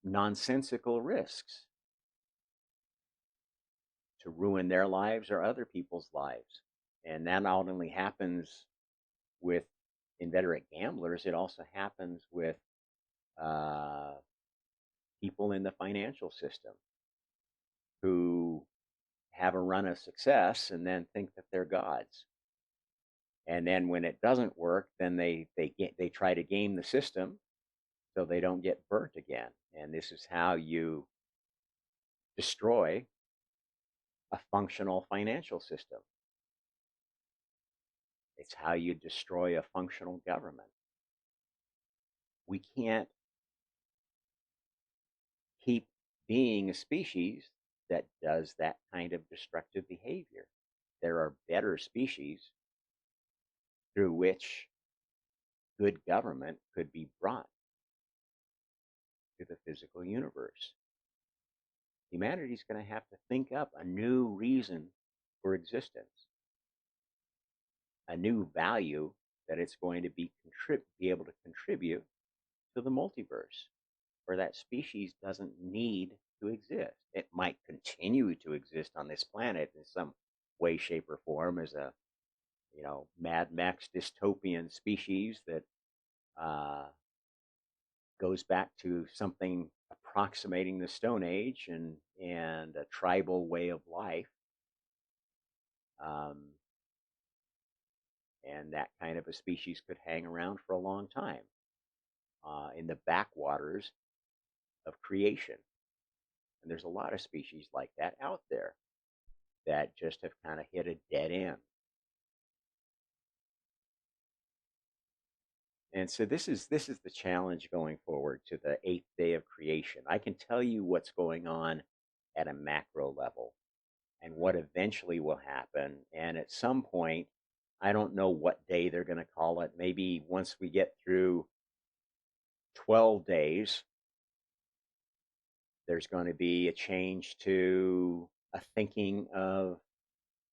nonsensical risks to ruin their lives or other people's lives. And that not only happens with inveterate gamblers, it also happens with uh, people in the financial system who have a run of success and then think that they're gods. And then when it doesn't work, then they try to game the system so they don't get burnt again. And this is how you destroy a functional financial system. It's how you destroy a functional government. We can't keep being a species that does that kind of destructive behavior. There are better species through which good government could be brought to the physical universe. Humanity's going to have to think up a new reason for existence, a new value that it's going to be able to contribute to the multiverse, where that species doesn't need to exist. It might continue to exist on this planet in some way, shape, or form as a Mad Max dystopian species that goes back to something approximating the Stone Age and a tribal way of life. Um, and that kind of a species could hang around for a long time in the backwaters of creation. And there's a lot of species like that out there that just have kind of hit a dead end. And so this is the challenge going forward to the eighth day of creation. I can tell you what's going on at a macro level and what eventually will happen. And at some point, I don't know what day they're going to call it. Maybe once we get through 12 days, there's going to be a change to a thinking of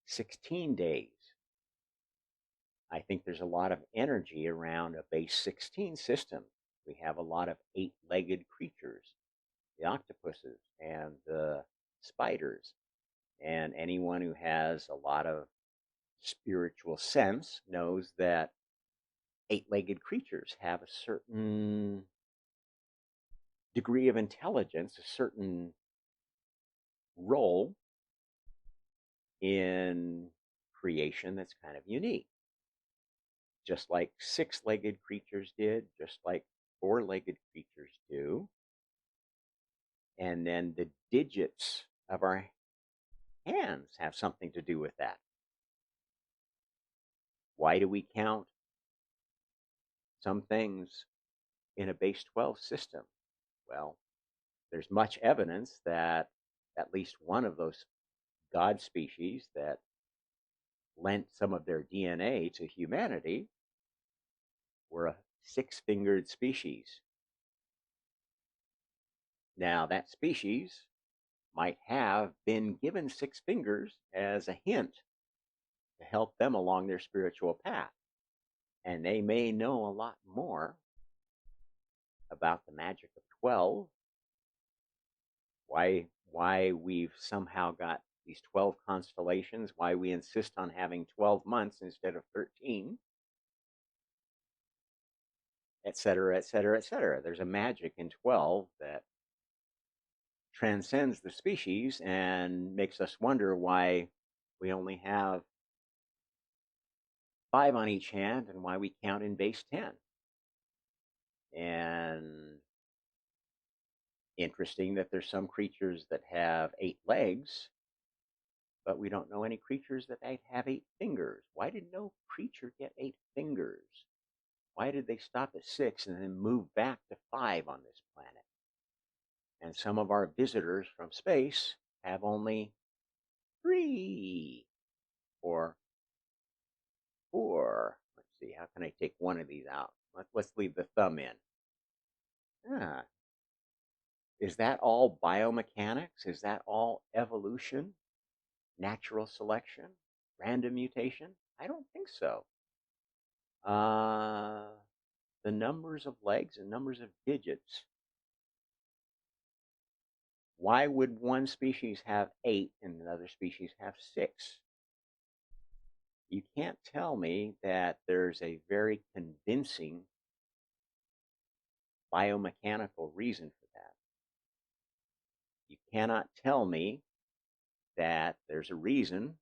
16 days. I think there's a lot of energy around a base 16 system. We have a lot of eight-legged creatures, the octopuses and the spiders. And anyone who has a lot of spiritual sense knows that eight-legged creatures have a certain degree of intelligence, a certain role in creation that's kind of unique, just like six-legged creatures did, just like four-legged creatures do. And then the digits of our hands have something to do with that. Why do we count some things in a base 12 system? Well, there's much evidence that at least one of those god species that lent some of their DNA to humanity were a six-fingered species. Now, that species might have been given six fingers as a hint to help them along their spiritual path. And they may know a lot more about the magic of 12, why we've somehow got these 12 constellations, why we insist on having 12 months instead of 13, et cetera, et cetera, et cetera. There's a magic in 12 that transcends the species and makes us wonder why we only have 5 on each hand and why we count in base 10. And interesting that there's some creatures that have 8 legs, but we don't know any creatures that have 8 fingers. Why did no creature get 8 fingers? Why did they stop at 6 and then move back to 5 on this planet? And some of our visitors from space have only 3 or 4. Let's see, how can I take one of these out? Let's leave the thumb in. Ah, is that all biomechanics? Is that all evolution, natural selection, random mutation? I don't think so. The numbers of legs and numbers of digits. Why would one species have 8 and another species have 6? You can't tell me that there's a very convincing biomechanical reason for that. You cannot tell me that there's a reason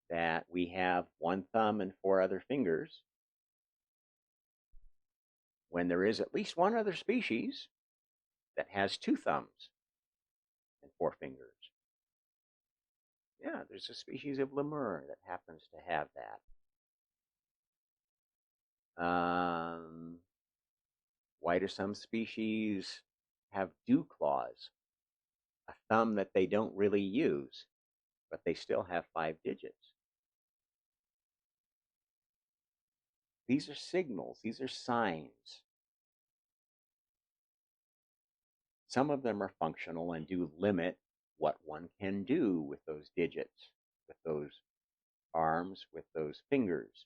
that we have 1 thumb and 4 other fingers when there is at least one other species that has 2 thumbs and 4 fingers. Yeah, there's a species of lemur that happens to have that. Why do some species have dew claws, a thumb that they don't really use, but they still have 5 digits? These are signals, these are signs. Some of them are functional and do limit what one can do with those digits, with those arms, with those fingers.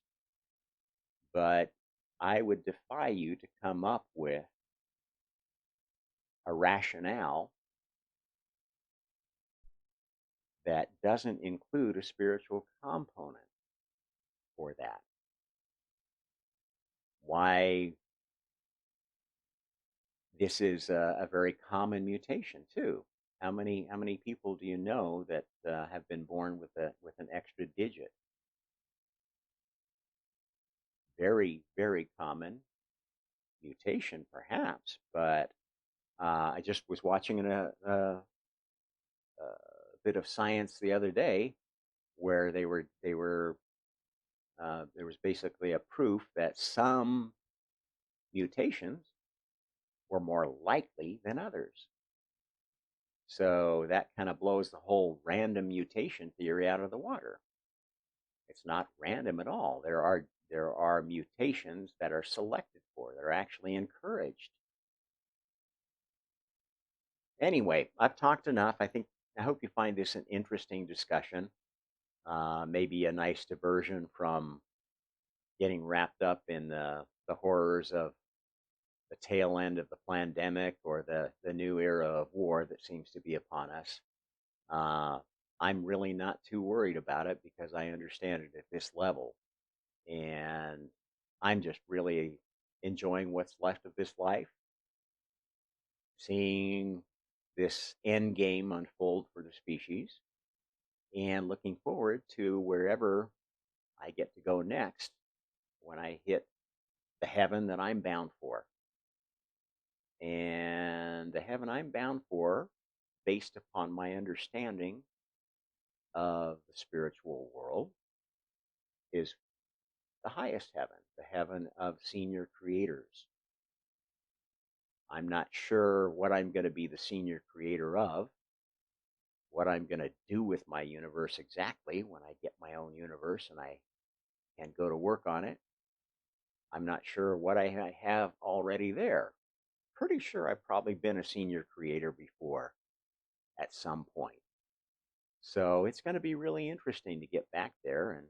But I would defy you to come up with a rationale that doesn't include a spiritual component for that. Why this is a very common mutation too. How many people do you know that have been born with an extra digit? Very, very common mutation, perhaps. But I just was watching a bit of science the other day where there was basically a proof that some mutations were more likely than others. So that kind of blows the whole random mutation theory out of the water. It's not random at all. There are mutations that are selected for. They're actually encouraged. Anyway, I've talked enough. I hope you find this an interesting discussion. Maybe a nice diversion from getting wrapped up in the horrors of the tail end of the pandemic or the new era of war that seems to be upon us. Uh, I'm really not too worried about it because I understand it at this level. And I'm just really enjoying what's left of this life. seeing this end game unfold for the species, and looking forward to wherever I get to go next when I hit the heaven that I'm bound for. And the heaven I'm bound for, based upon my understanding of the spiritual world, is the highest heaven, the heaven of senior creators. I'm not sure what I'm going to be the senior creator of, what I'm going to do with my universe exactly when I get my own universe and I can go to work on it. I'm not sure what I have already there. Pretty sure I've probably been a senior creator before at some point. So it's going to be really interesting to get back there and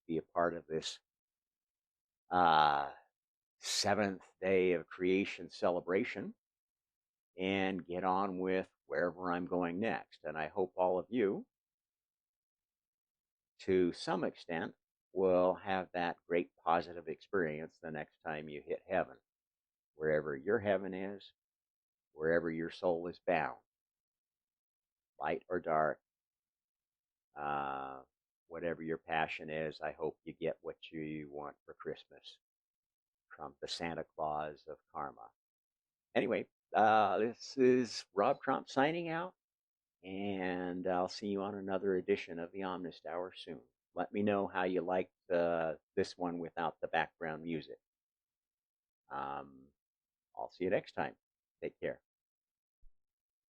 be a part of this uh, seventh day of creation celebration and get on with wherever I'm going next. And I hope all of you, to some extent, will have that great positive experience the next time you hit heaven, wherever your heaven is, wherever your soul is bound, light or dark, uh, whatever your passion is. I hope you get what you want for Christmas from the Santa Claus of karma. Anyway, this is Rob Trump signing out, and I'll see you on another edition of the Omnist Hour soon. Let me know how you liked this one without the background music. I'll see you next time. Take care.